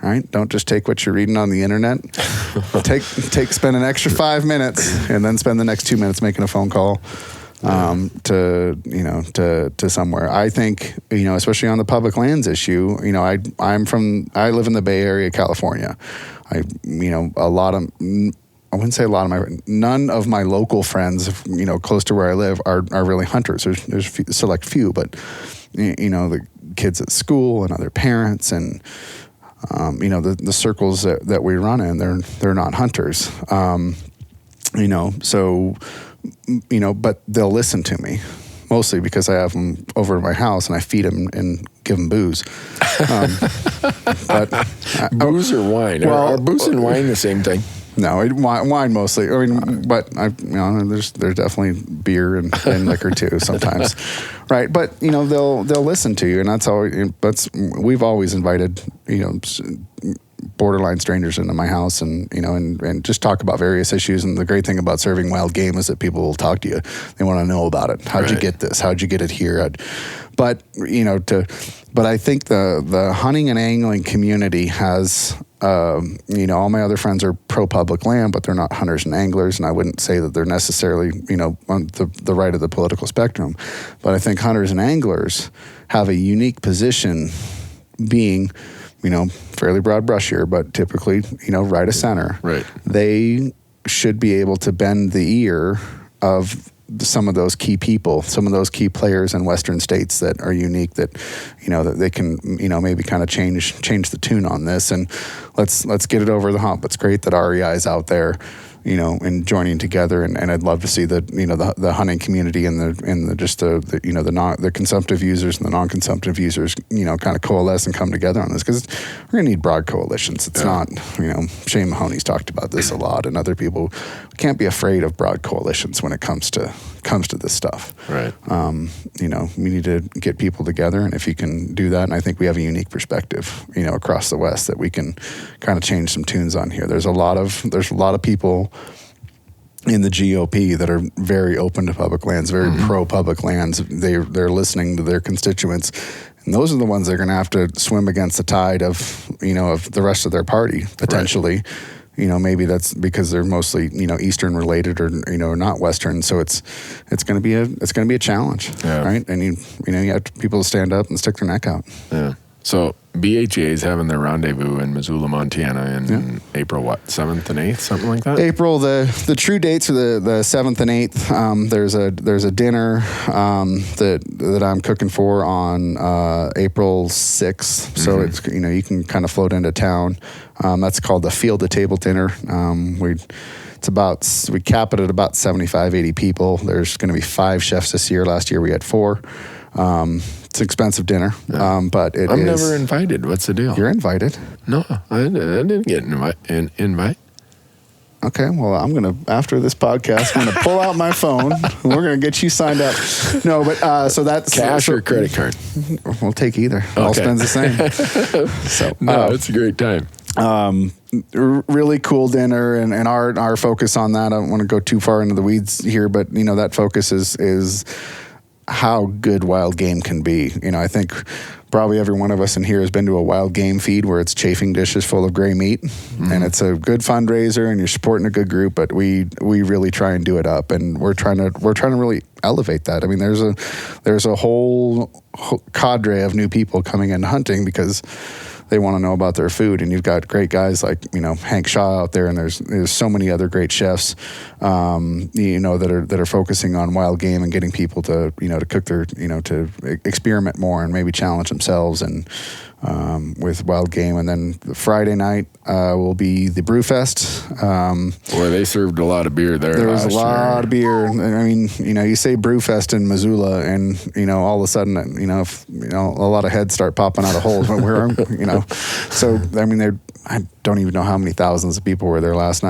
All right, don't just take what you're reading on the internet. Spend an extra 5 minutes, and then spend the next 2 minutes making a phone call to somewhere. I think especially on the public lands issue. I live in the Bay Area, California. None of my local friends, close to where I live, are really hunters. There's a select few, but the kids at school and other parents, and the circles that we run in, they're not hunters. But they'll listen to me, mostly because I have them over at my house and I feed them and give them booze. Booze or wine? Are booze and wine the same thing? No, wine mostly. But there's definitely beer and liquor too sometimes, right? But they'll listen to you, and we've always invited borderline strangers into my house, and just talk about various issues. And the great thing about serving wild game is that people will talk to you. They want to know about it. How'd you get this? How'd you get it here? But I think the hunting and angling community has. All my other friends are pro public land, but they're not hunters and anglers, and I wouldn't say that they're necessarily, on the right of the political spectrum. But I think hunters and anglers have a unique position, being, fairly broad brush here, but typically, right of center. Right. They should be able to bend the ear of some of those key people, some of those key players in Western states that are unique, that that they can maybe kind of change the tune on this, and let's get it over the hump. It's great that REI is out there, and joining together, and I'd love to see the hunting community and the consumptive users and the non-consumptive users kind of coalesce and come together on this, because we're gonna need broad coalitions. It's not Shane Mahoney's talked about this a lot, and other people. We can't be afraid of broad coalitions when it comes to this stuff. Right. We need to get people together, and if you can do that, and I think we have a unique perspective, across the West, that we can kind of change some tunes on here. There's a lot of people in the GOP that are very open to public lands, very pro public lands. They're listening to their constituents. And those are the ones that are going to have to swim against the tide of, of the rest of their party, potentially. Right. Maybe that's because they're mostly, Eastern related or, not Western. So it's going to be a challenge, right? And you have people to stand up and stick their neck out. Yeah. So BHA is having their rendezvous in Missoula, Montana in April, 7th and 8th, something like that? April, the true dates are the 7th and 8th. There's a dinner that I'm cooking for on April 6th. So it's, you can kind of float into town. That's called the Field to Table Dinner. We cap it at about 75, 80 people. There's going to be 5 chefs this year. Last year we had 4. It's an expensive dinner, but I'm never invited. What's the deal? You're invited. No, I didn't get an invite. Okay, well, after this podcast, I'm going to pull out my phone. We're going to get you signed up. No, but so that's... Cash or credit card? We'll take either. Okay. All spends the same. So, it's a great time. Really cool dinner, and our focus on that, I don't want to go too far into the weeds here, but, that focus is how good wild game can be. I think probably every one of us in here has been to a wild game feed where it's chafing dishes full of gray meat, and it's a good fundraiser, and you're supporting a good group. But we really try and do it up, and we're trying to really elevate that. I mean, there's a whole cadre of new people coming in hunting because they want to know about their food, and you've got great guys like Hank Shaw out there, and there's so many other great chefs, that are focusing on wild game and getting people to to cook their to experiment more and maybe challenge themselves and with wild game. And then Friday night will be the Brew Fest. Boy, they served a lot of beer there. There was a lot of beer. I mean, you say Brew Fest in Missoula, and all of a sudden, a lot of heads start popping out of holes. But so I mean, I don't even know how many thousands of people were there last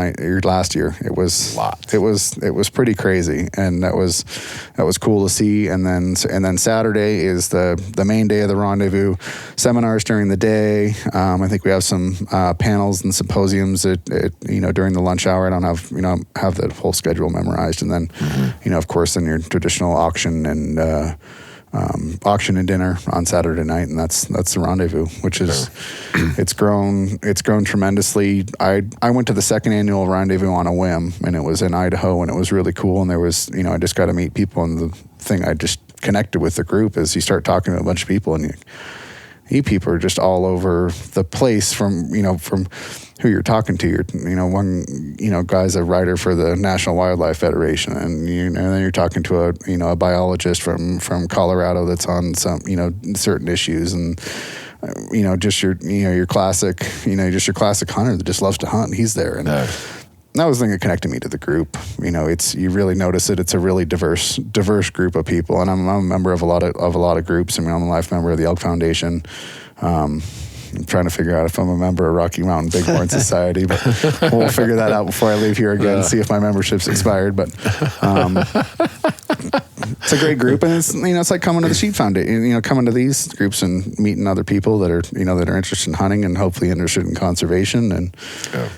year. It was lots. It was pretty crazy, and that was cool to see. And then Saturday is the main day of the rendezvous. Seminars during the day. I think we have some panels and symposiums at during the lunch hour. I don't have have the whole schedule memorized, and then of course then your traditional auction and dinner on Saturday night, and that's the rendezvous, which is it's grown tremendously. I went to the second annual rendezvous on a whim, and it was in Idaho, and it was really cool. And there was I just got to meet people, and the thing I just connected with the group is you start talking to a bunch of people, and you people are just all over the place from who you're talking to. One guy's a writer for the National Wildlife Federation, and then you're talking to a biologist from Colorado that's on some certain issues, and just your classic your classic hunter that just loves to hunt. He's there, and that was the thing that connected me to the group. You really notice it. It's a really diverse group of people, and I'm a member of a lot of groups. I mean, I'm a life member of the Elk Foundation. I'm trying to figure out if I'm a member of Rocky Mountain Bighorn Society, but we'll figure that out before I leave here again, see if my membership's expired. But it's a great group, and it's like coming to the Sheep Foundation, coming to these groups and meeting other people that are that are interested in hunting and hopefully interested in conservation, and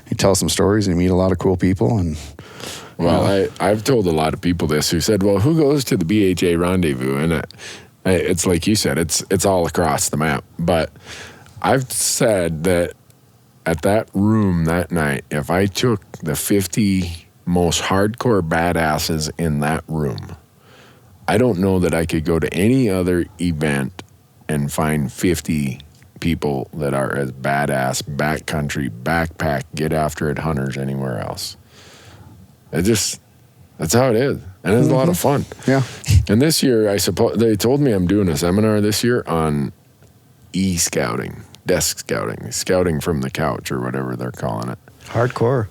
you tell some stories and you meet a lot of cool people. And well, I've told a lot of people this who said, well, who goes to the BHA rendezvous? And it's like you said, it's all across the map, but I've said that at that room that night, if I took the 50 most hardcore badasses in that room, I don't know that I could go to any other event and find 50 people that are as badass, backcountry, backpack, get after it hunters anywhere else. That's how it is. And it's a lot of fun. Yeah. And this year, I suppose, they told me I'm doing a seminar this year on e-scouting. Desk scouting from the couch or whatever they're calling it. Hardcore.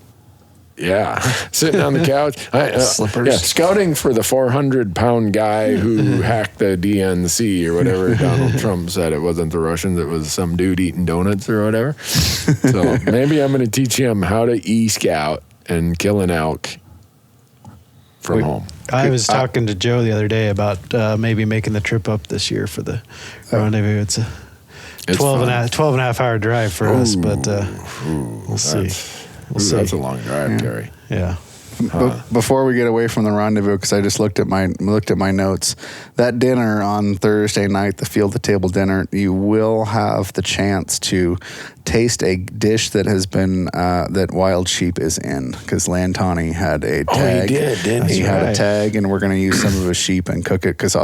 Yeah, sitting on the couch. Slippers. Yeah, scouting for the 400-pound guy who hacked the DNC or whatever Donald Trump said. It wasn't the Russians, it was some dude eating donuts or whatever. So maybe I'm going to teach him how to e-scout and kill an elk from home. I was talking to Joe the other day about maybe making the trip up this year for the rendezvous. It's 12 and a half hour drive for us, but we'll see. That's a long drive, Gary. Yeah. before we get away from the rendezvous, because I just looked at my notes, that dinner on Thursday night, the field to table dinner, you will have the chance to taste a dish that has been that Wild Sheep is in, because Lantani had a tag. Oh, he did, didn't he? He had a tag, and we're going to use some of his sheep and cook it, because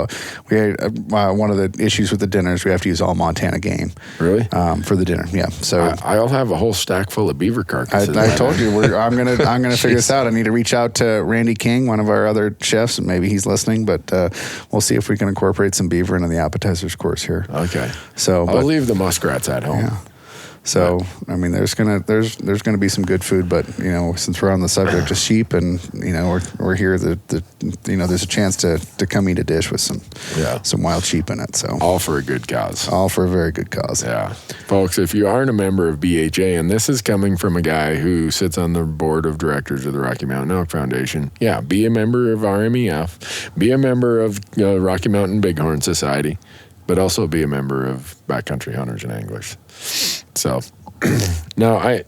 we had one of the issues with the dinners, we have to use all Montana game. Really? For the dinner, yeah. So I'll have a whole stack full of beaver carcasses. I told you I'm gonna figure this out. I need to reach out to Randy King, one of our other chefs, and maybe he's listening. But we'll see if we can incorporate some beaver into the appetizers course here. Okay. So I'll leave the muskrats at home. Yeah. So I mean, there's gonna be some good food, but since we're on the subject of sheep, and we're here, there's a chance to come eat a dish with some wild sheep in it. So all for a good cause. All for a very good cause. Yeah, folks, if you aren't a member of BHA, and this is coming from a guy who sits on the board of directors of the Rocky Mountain Elk Foundation, yeah, be a member of RMEF, be a member of Rocky Mountain Bighorn Society, but also be a member of Backcountry Hunters and Anglers. So now I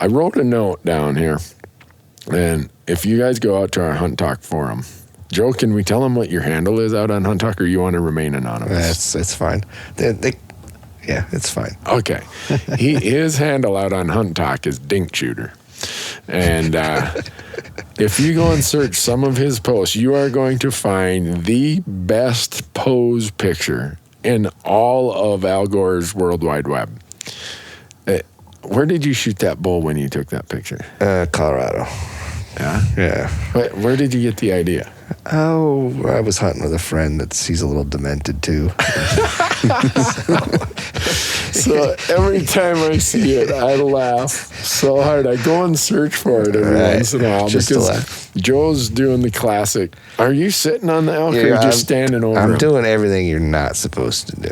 wrote a note down here, and if you guys go out to our Hunt Talk forum, Joe, can we tell them what your handle is out on Hunt Talk, or you want to remain anonymous? It's fine. Yeah, it's fine. Okay. His handle out on Hunt Talk is Dinkshooter. And if you go and search some of his posts, you are going to find the best pose picture in all of Al Gore's World Wide Web. Where did you shoot that bull when you took that picture? Colorado. Yeah? Yeah. Where did you get the idea? Oh, I was hunting with a friend he's a little demented too. So every time I see it, I laugh so hard. I go and search for it every once in a while, just because Joe's doing the classic. Are you sitting on the elk, or are you just standing over him? I'm doing everything you're not supposed to do.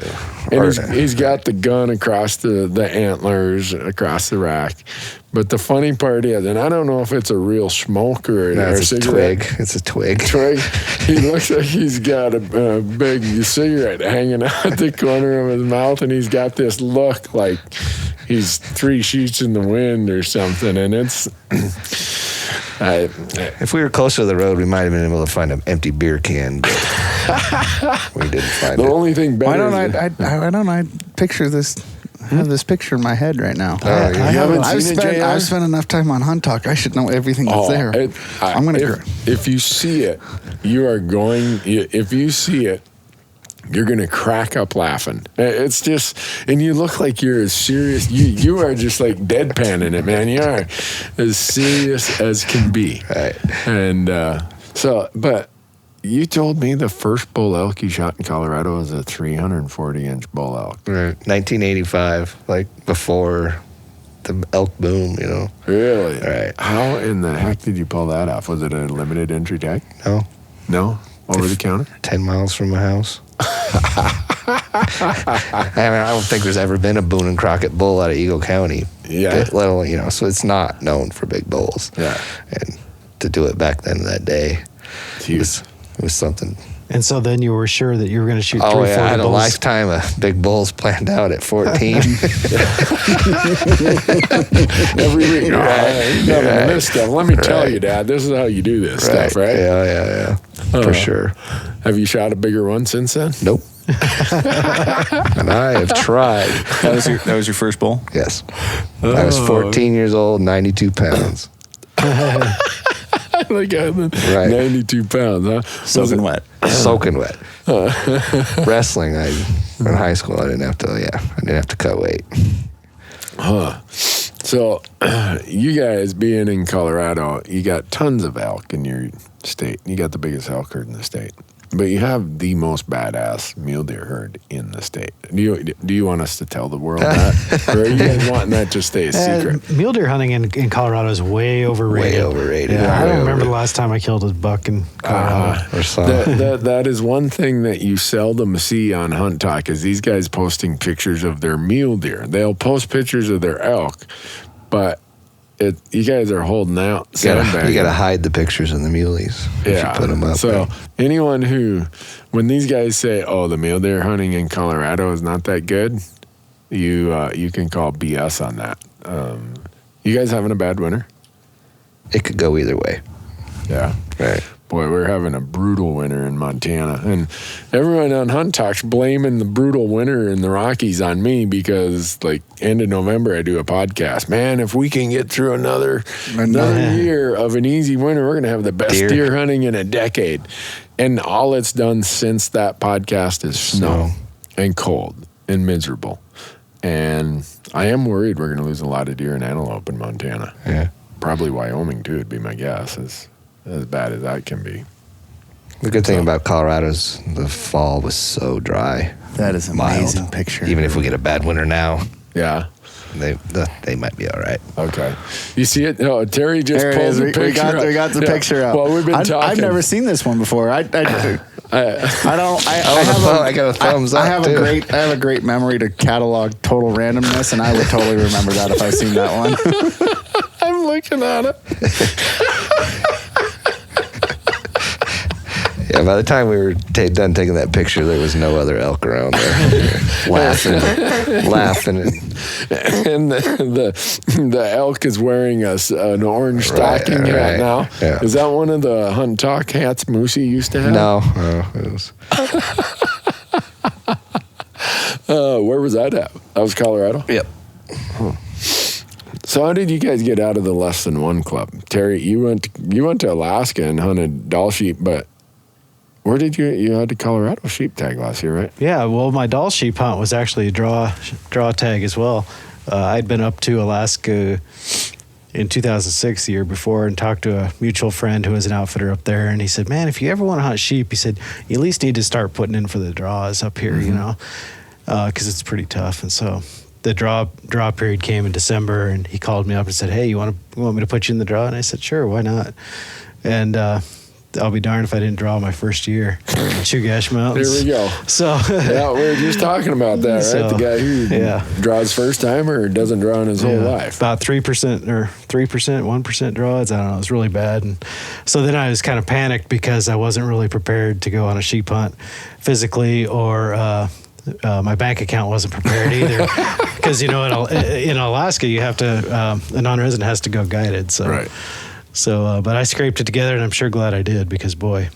And he's got the gun across the antlers, across the rack. But the funny part is, and I don't know if it's a real smoke or it's a cigarette. twig. It's a twig. He looks like he's got a big cigarette hanging out the corner of his mouth, and he's got this look like he's 3 sheets in the wind or something. And it's... if we were closer to the road, we might have been able to find an empty beer can, but we didn't find it. The only thing better... Why don't I picture this... I have this picture in my head right now. I've spent enough time on Hunt Talk. I should know everything that's there. If you see it, if you see it, you're going to crack up laughing. It's just, and you look like you're as serious. You are just like deadpanning it, man. You are as serious as can be. Right. And but you told me the first bull elk you shot in Colorado was a 340-inch bull elk. Right. 1985, like before the elk boom, Really? Right. How in the heck did you pull that off? Was it a limited entry tag? No. No? Over the counter? 10 miles from my house. I don't think there's ever been a Boone and Crockett bull out of Eagle County. Yeah. Let alone, so it's not known for big bulls. Yeah. And to do it back then that day, it was something. And so then you were sure that you were going to shoot 340 bulls. Oh, yeah, I had a bulls. lifetime of big bulls planned out at 14. Every week. This stuff. Let me tell you, Dad, this is how you do this stuff, right? Yeah. For sure. Have you shot a bigger one since then? Nope. And I have tried. That was your first bull? Yes. I was 14 years old, 92 pounds. Like 92 pounds, huh? Soaking wet. Soaking wet. Wrestling, in high school, I didn't have to cut weight. Huh. So, you guys being in Colorado, you got tons of elk in your state. You got the biggest elk herd in the state. But you have the most badass mule deer herd in the state. Do you want us to tell the world that? Or are you guys wanting that to stay a secret? Mule deer hunting in Colorado is way overrated. Way overrated. Yeah, I don't remember the last time I killed a buck in Colorado. Or something. That is one thing that you seldom see on Hunt Talk is these guys posting pictures of their mule deer. They'll post pictures of their elk, but you guys are holding out. You got to hide the pictures of the muleys. Yeah. You put them up. So anyone when these guys say, "Oh, the mule deer hunting in Colorado is not that good," you can call BS on that. You guys having a bad winter? It could go either way. Yeah. Right. Boy, we're having a brutal winter in Montana. And everyone on Hunt Talk's blaming the brutal winter in the Rockies on me because, like, end of November, I do a podcast. Man, if we can get through another year of an easy winter, we're going to have the best deer hunting in a decade. And all it's done since that podcast is snow and cold and miserable. And I am worried we're going to lose a lot of deer and antelope in Montana. Yeah. Probably Wyoming, too, would be my guess. As bad as that can be. The good thing about Colorado is the fall was so dry. That is an amazing picture. Even if we get a bad winter now, Yeah. they might be all right. Okay. You see it? No, Terry just pulled the picture. We got the picture up. Well, we've been talking. I've never seen this one before. I got a thumbs up. I have a great memory to catalog total randomness, and I would totally remember that if I seen that one. I'm looking at it. Yeah, by the time we were done taking that picture, there was no other elk around there. laughing. And the elk is wearing an orange stocking hat now. Yeah. Is that one of the Hunt Talk hats Moosey used to have? No, it was. Where was that at? That was Colorado? Yep. Huh. So how did you guys get out of the less than one club? Terry, you went to Alaska and hunted Dall sheep, but where did you had the Colorado sheep tag last year, right? Yeah, well, my Dall sheep hunt was actually a draw tag as well. I'd been up to Alaska in 2006, the year before, and talked to a mutual friend who was an outfitter up there, and he said, man, if you ever want to hunt sheep, he said, you at least need to start putting in for the draws up here, you know, because it's pretty tough. And so the draw period came in December, and he called me up and said, hey, you want me to put you in the draw? And I said, sure, why not? And I'll be darned if I didn't draw my first year in Chugach Mountains. There we go. So yeah, we were just talking about that, right? So, the guy who draws first time or doesn't draw in his whole life. About 3% or 3%, 1% draws. I don't know. It was really bad. And so then I was kind of panicked because I wasn't really prepared to go on a sheep hunt physically, or my bank account wasn't prepared either. Because, you know, in Alaska, you have to, a non-resident has to go guided. So. Right. So, but I scraped it together, and I'm sure glad I did, because boy,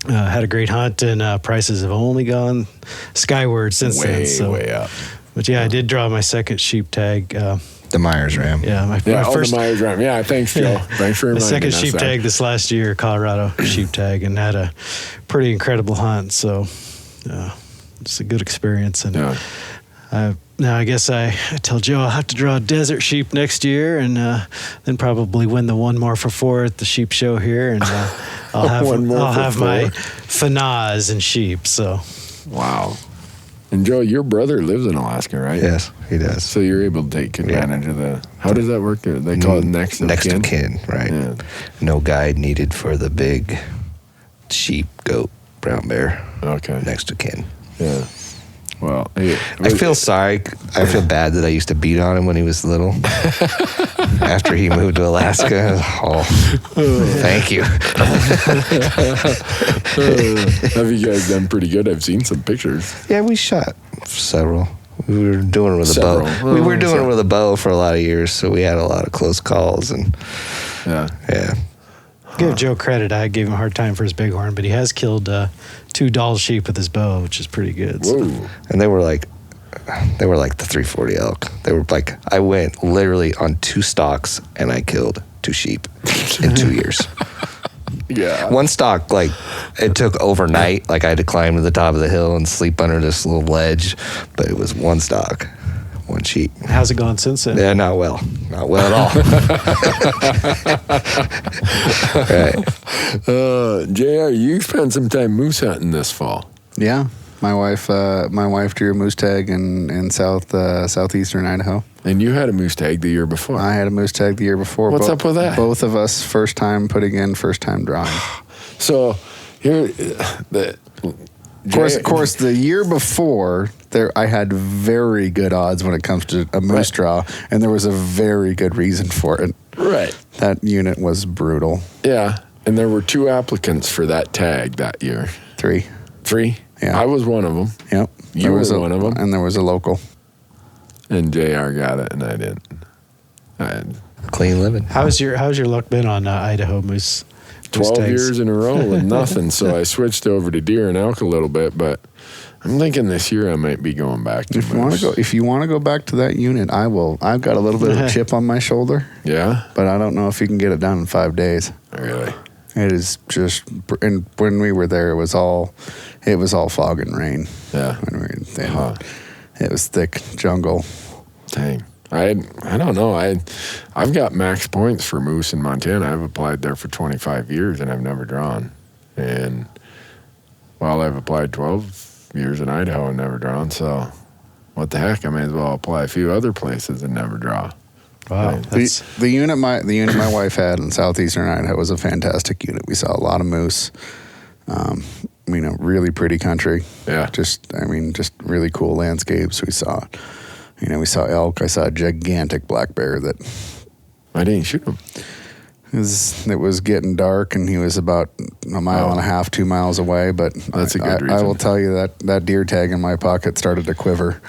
had a great hunt, and prices have only gone skyward since then. So, way up. But yeah, I did draw my second sheep tag. The Myers Ram. Yeah, my first. The Myers Ram. Yeah, thanks, Joe. Thanks for reminding us. The second us sheep tag this last year, Colorado sheep tag, and had a pretty incredible hunt. So, it's a good experience, and now I guess I tell Joe I'll have to draw a desert sheep next year, and then probably win the 1 more for 4 at the sheep show here, and I'll have my fanaz and sheep. So, wow. And Joe, your brother lives in Alaska, right? Yes, he does. So you're able to take advantage of the. How does that work? They call it next of kin, right? Yeah. No guide needed for the big sheep, goat, brown bear. Okay. Next of kin. Yeah. Well, I feel sorry. I feel bad that I used to beat on him when he was little. After he moved to Alaska. Thank you. Have you guys done pretty good? I've seen some pictures. Yeah, we shot several. We were doing it with a bow. We were doing it with a bow for a lot of years, so we had a lot of close calls. And yeah. Give Joe credit. I gave him a hard time for his bighorn, but he has killed 2 Dall sheep with his bow, which is pretty good. Whoa. So. And they were like the 340 elk. They were like, I went literally on 2 stalks and I killed 2 sheep in 2 years. Yeah. One stalk, like, it took overnight. Like, I had to climb to the top of the hill and sleep under this little ledge, but it was 1 stalk. 1 sheep. How's it gone since then? Yeah, not well at all. Right. JR, you spent some time moose hunting this fall. Yeah, my wife drew a moose tag in southeastern Idaho. And you had a moose tag the year before. I had a moose tag the year before. What's up with that? Both of us first time putting in, first time drawing. So here, Of course, the year before, I had very good odds when it comes to a moose draw, and there was a very good reason for it. Right. That unit was brutal. Yeah, and there were 2 applicants for that tag that year. 3. 3? Yeah. I was one of them. Yep. You were one of them. And there was a local. And JR got it, and I didn't. Clean living. How's your luck been on Idaho moose 12 tags. years in a row with nothing. So I switched over to deer and elk a little bit, but I'm thinking this year I might be going back to moose. If you want to go back to that unit, I will. I've got a little bit of a chip on my shoulder. Yeah? But I don't know if you can get it done in 5 days. Really? It is just, and when we were there, it was all fog and rain. Yeah. It was thick jungle. Dang. I don't know. I've got max points for moose in Montana. I've applied there for 25 years and I've never drawn. And while I've applied 12 years in Idaho and never drawn, so what the heck? I may as well apply a few other places and never draw. Wow. The unit my wife had in southeastern Idaho was a fantastic unit. We saw a lot of moose. Really pretty country. Yeah. Just really cool landscapes. We saw elk. I saw a gigantic black bear that I didn't shoot him. It was getting dark, and he was about a mile and a half, 2 miles away. But that's a good reason. I will tell you that deer tag in my pocket started to quiver.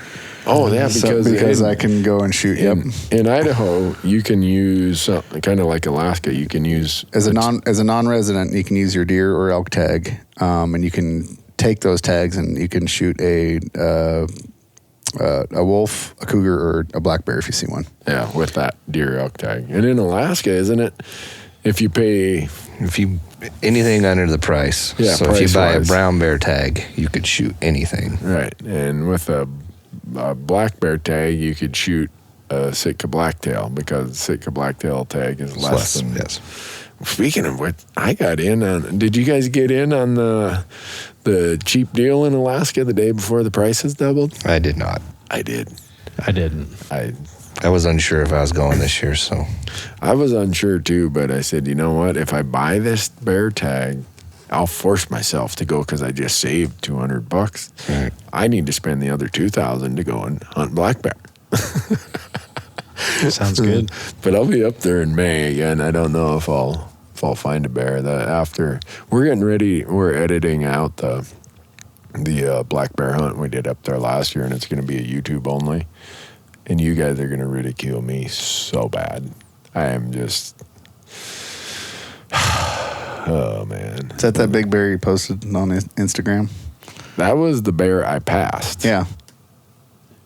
Oh, yeah, because I can go and shoot him. In Idaho, you can use kind of like Alaska. You can use as a non-resident, you can use your deer or elk tag, and you can take those tags and you can shoot a wolf, a cougar, or a black bear if you see one. Yeah, with that deer elk tag. And in Alaska, isn't it? If you anything under the price. Yeah, so if you buy a brown bear tag, you could shoot anything. Right, and with a black bear tag, you could shoot a Sitka blacktail because Sitka blacktail tag is less than. Yes. Speaking of which, I got in on. Did you guys get in on the cheap deal in Alaska the day before the prices doubled? I did not. I did. I didn't. I was unsure if I was going this year, so. I was unsure too, but I said, you know what? If I buy this bear tag, I'll force myself to go because I just saved $200. Right. I need to spend the other $2,000 to go and hunt black bear. Sounds good. But I'll be up there in May again. I don't know if I'll find a bear. After we're getting ready, we're editing out the black bear hunt we did up there last year, and it's going to be a YouTube only. And you guys are going to ridicule me so bad. I am just. Oh, man. Is that big bear you posted on Instagram? That was the bear I passed. Yeah.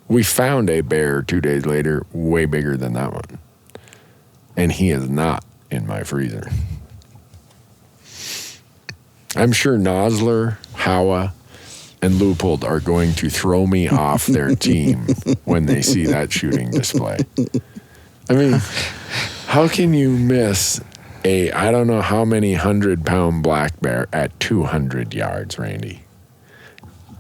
We found a bear 2 days later, way bigger than that one. And he is not in my freezer. I'm sure Nosler, Howa, and Leupold are going to throw me off their team when they see that shooting display. I mean, how can you miss I don't know how many 100-pound black bear at 200 yards, Randy?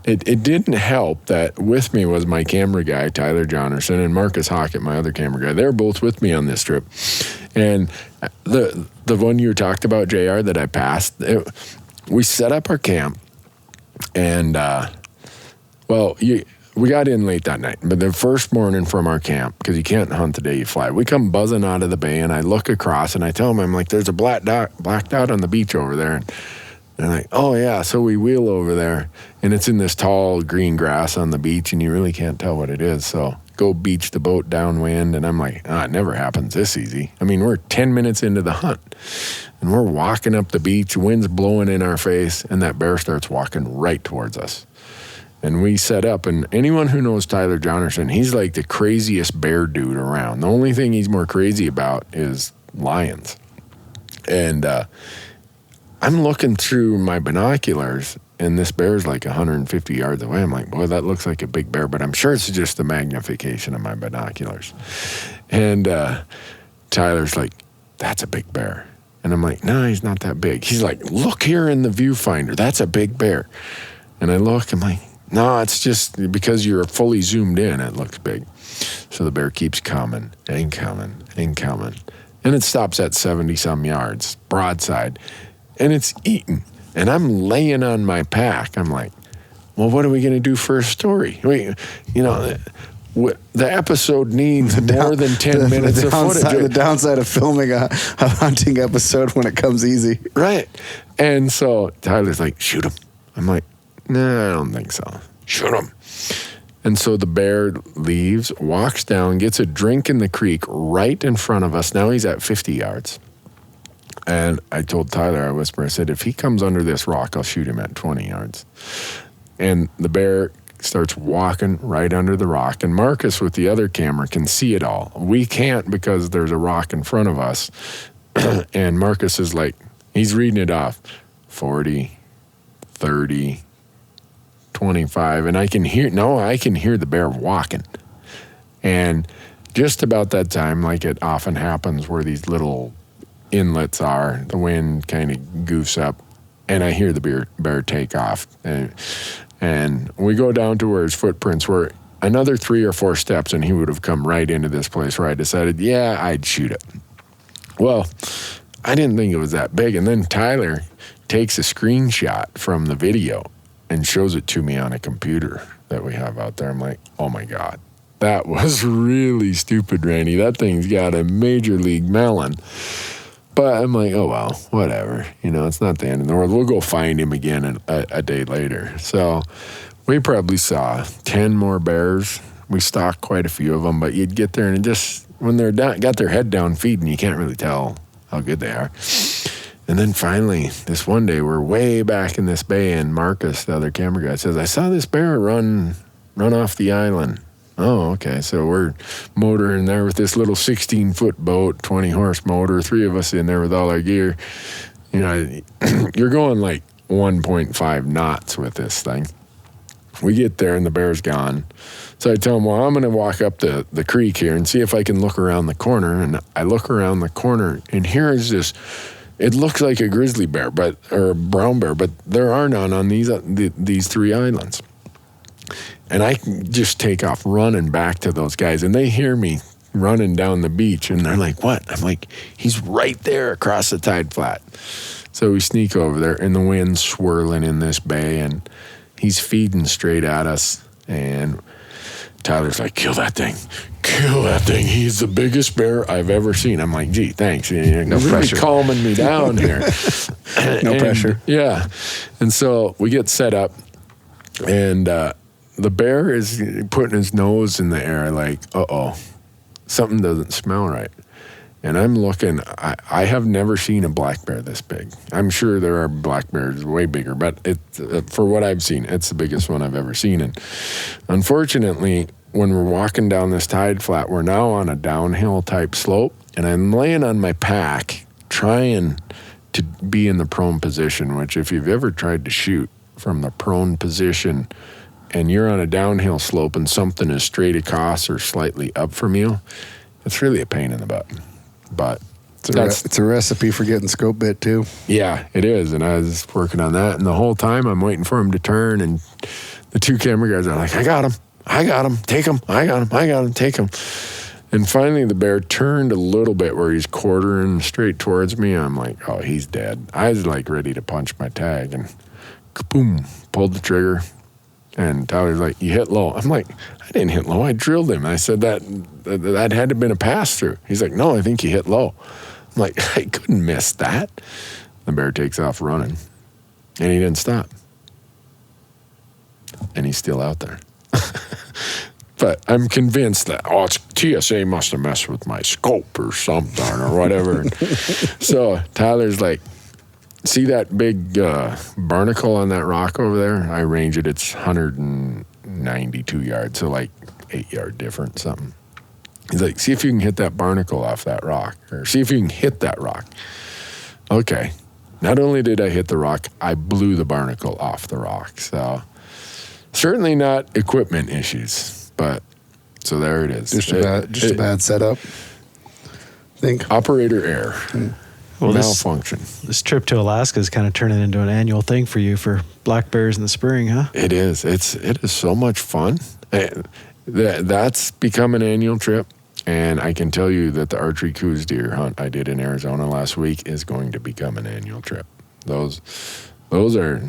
It didn't help that with me was my camera guy, Tyler Jonerson, and Marcus Hockett, my other camera guy. They're both with me on this trip. And the one you talked about, JR, that I passed, we set up our camp, and, we got in late that night. But the first morning from our camp, because you can't hunt the day you fly, we come buzzing out of the bay, and I look across, and I tell them, I'm like, there's a black dot on the beach over there. And they're like, oh, yeah. So we wheel over there, and it's in this tall green grass on the beach, and you really can't tell what it is. So go beach the boat downwind, and I'm like, it never happens this easy. I mean, we're 10 minutes into the hunt, and we're walking up the beach, wind's blowing in our face, and that bear starts walking right towards us. And we set up, and anyone who knows Tyler Jonerson, he's like the craziest bear dude around. The only thing he's more crazy about is lions. And I'm looking through my binoculars, and this bear's like 150 yards away. I'm like, boy, that looks like a big bear, but I'm sure it's just the magnification of my binoculars. And Tyler's like, that's a big bear. And I'm like, no, he's not that big. He's like, look here in the viewfinder. That's a big bear. And I look, I'm like, no, it's just because you're fully zoomed in, it looks big. So the bear keeps coming and coming and coming. And it stops at 70-some yards, broadside. And it's eating. And I'm laying on my pack. I'm like, well, what are we going to do for a story? The episode needs more than 10 minutes of footage. The downside of filming a hunting episode when it comes easy. Right. And so Tyler's like, shoot him. I'm like, no, I don't think so. Shoot him. And so the bear leaves, walks down, gets a drink in the creek right in front of us. Now he's at 50 yards. And I told Tyler, I whispered, I said, if he comes under this rock, I'll shoot him at 20 yards. And the bear starts walking right under the rock. And Marcus, with the other camera, can see it all. We can't because there's a rock in front of us. And Marcus is like, he's reading it off. 40, 30, 25. And I can hear the bear walking. And just about that time, like it often happens where these little inlets are, the wind kind of goofs up, and I hear the bear take off. And we go down to where his footprints were. Another 3 or 4 steps, and he would have come right into this place where I decided, yeah, I'd shoot it. Well, I didn't think it was that big. And then Tyler takes a screenshot from the video and shows it to me on a computer that we have out there. I'm like, oh my God, that was really stupid, Randy. That thing's got a major league melon. But I'm like, oh, well, whatever. It's not the end of the world. We'll go find him again a day later. So we probably saw 10 more bears. We stalked quite a few of them, but you'd get there and when they're got their head down feeding, you can't really tell how good they are. And then finally, this one day, we're way back in this bay, and Marcus, the other camera guy, says, I saw this bear run off the island. Oh, okay. So we're motoring there with this little 16-foot boat, 20-horse motor, 3 of us in there with all our gear. You're going like 1.5 knots with this thing. We get there and the bear's gone. So I tell him, well, I'm going to walk up the creek here and see if I can look around the corner. And I look around the corner, and here is this. It looks like a grizzly bear, or a brown bear, but there are none on these 3 islands. And I just take off running back to those guys, and they hear me running down the beach, and they're like, what? I'm like, he's right there across the tide flat. So we sneak over there, and the wind's swirling in this bay, and he's feeding straight at us. And Tyler's like, kill that thing. Kill that thing. He's the biggest bear I've ever seen. I'm like, gee, thanks. You're no really pressure. Calming me down here. No pressure. Yeah. And so we get set up, and the bear is putting his nose in the air like, uh-oh, something doesn't smell right. And I'm looking, I have never seen a black bear this big. I'm sure there are black bears way bigger, but for what I've seen, it's the biggest one I've ever seen. And unfortunately, when we're walking down this tide flat, we're now on a downhill type slope, and I'm laying on my pack trying to be in the prone position, which if you've ever tried to shoot from the prone position and you're on a downhill slope and something is straight across or slightly up from you, it's really a pain in the butt. But it's a recipe for getting scope bit too. Yeah, it is. And I was working on that. And the whole time I'm waiting for him to turn. And the 2 camera guys are like, I got him. Take him. I got him. Take him. And finally the bear turned a little bit where he's quartering straight towards me. I'm like, oh, he's dead. I was like ready to punch my tag, and kaboom, pulled the trigger. And Tyler's like, you hit low. I'm like, I didn't hit low. I drilled him. I said that had to have been a pass-through. He's like, no, I think you hit low. I'm like, I couldn't miss that. The bear takes off running, and he didn't stop. And he's still out there. But I'm convinced that, it's TSA must have messed with my scope or something or whatever. So Tyler's like, see that big barnacle on that rock over there? I range it. It's 192 yards, so like 8-yard difference, something. He's like, see if you can hit that barnacle off that rock, or see if you can hit that rock. Okay. Not only did I hit the rock, I blew the barnacle off the rock. So certainly not equipment issues, but so there it is. Just a bad setup. I think operator error. Well, malfunction. This trip to Alaska is kind of turning into an annual thing for you for black bears in the spring, huh? It is. It is so much fun. That's become an annual trip, and I can tell you that the archery coos deer hunt I did in Arizona last week is going to become an annual trip. Those are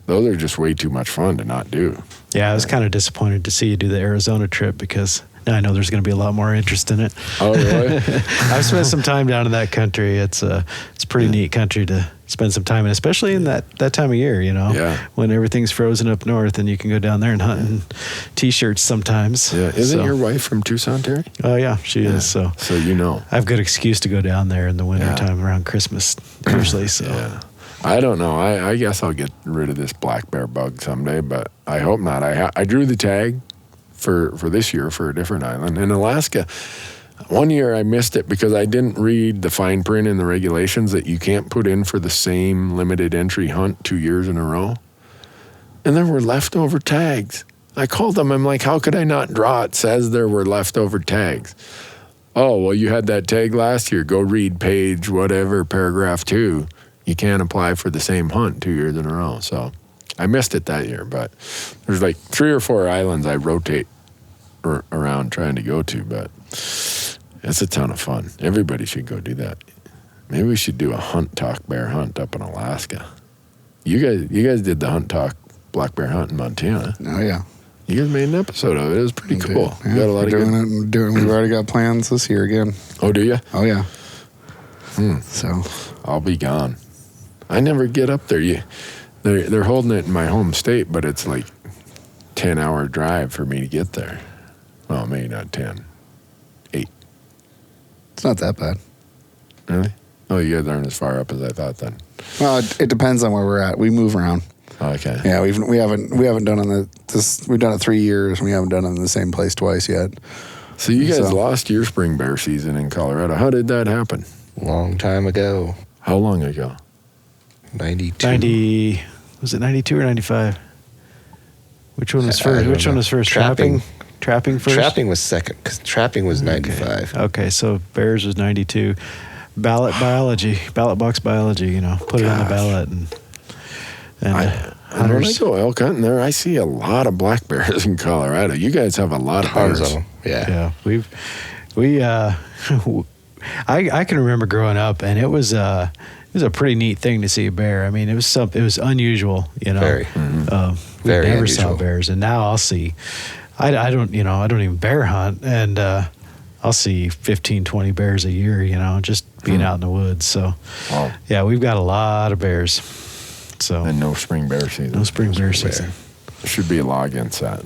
just way too much fun to not do. Yeah, I was kind of disappointed to see you do the Arizona trip because I know there's going to be a lot more interest in it. Oh, really? I've spent some time down in that country. It's a pretty neat country to spend some time in, especially in that time of year, when everything's frozen up north and you can go down there and hunt in T-shirts sometimes. Yeah. Isn't your wife from Tucson, Terry? Oh, yeah, she is. So I have good excuse to go down there in the wintertime around Christmas usually. So. Yeah. I don't know. I guess I'll get rid of this black bear bug someday, but I hope not. I drew the tag for this year for a different island. In Alaska, one year I missed it because I didn't read the fine print in the regulations that you can't put in for the same limited entry hunt 2 years in a row. And there were leftover tags. I called them. I'm like, how could I not draw? It says there were leftover tags. Oh, well, you had that tag last year. Go read page whatever, paragraph 2. You can't apply for the same hunt 2 years in a row. So I missed it that year, but there's like 3 or 4 islands I rotate around trying to go to, but it's a ton of fun. Everybody should go do that. Maybe we should do a hunt talk bear hunt up in Alaska. You guys did the hunt talk black bear hunt in Montana. Oh, yeah. You guys made an episode of it. It was pretty cool. Yeah, got a lot of good... We've already got plans this year again. Oh, do you? Oh, yeah. So I'll be gone. I never get up there. They're holding it in my home state, but it's like 10-hour drive for me to get there. Well, maybe not 10. 8. It's not that bad. Really? Oh, you guys aren't as far up as I thought then. Well, it depends on where we're at. We move around. Okay. Yeah, we haven't done we've done it 3 years and we haven't done it in the same place twice yet. So you guys lost your spring bear season in Colorado. How did that happen? Long time ago. How long ago? 92. Was it 92 or 95? Which one was first? Which one was first? Trapping first? Trapping was second, because trapping was 95. Okay, so bears was 92. Ballot box biology, put it on the ballot. And when I go elk hunting there, I see a lot of black bears in Colorado. You guys have a lot of bears. Tons of them. Yeah. I can remember growing up, and it was a pretty neat thing to see a bear. I mean, it was unusual, Very. We Very never unusual. saw bears, and now I'll see. I don't even bear hunt, and I'll see 15, 20 bears a year, just being out in the woods. So, yeah, we've got a lot of bears. So And no spring bear season. No spring bear season. There should be a law against that.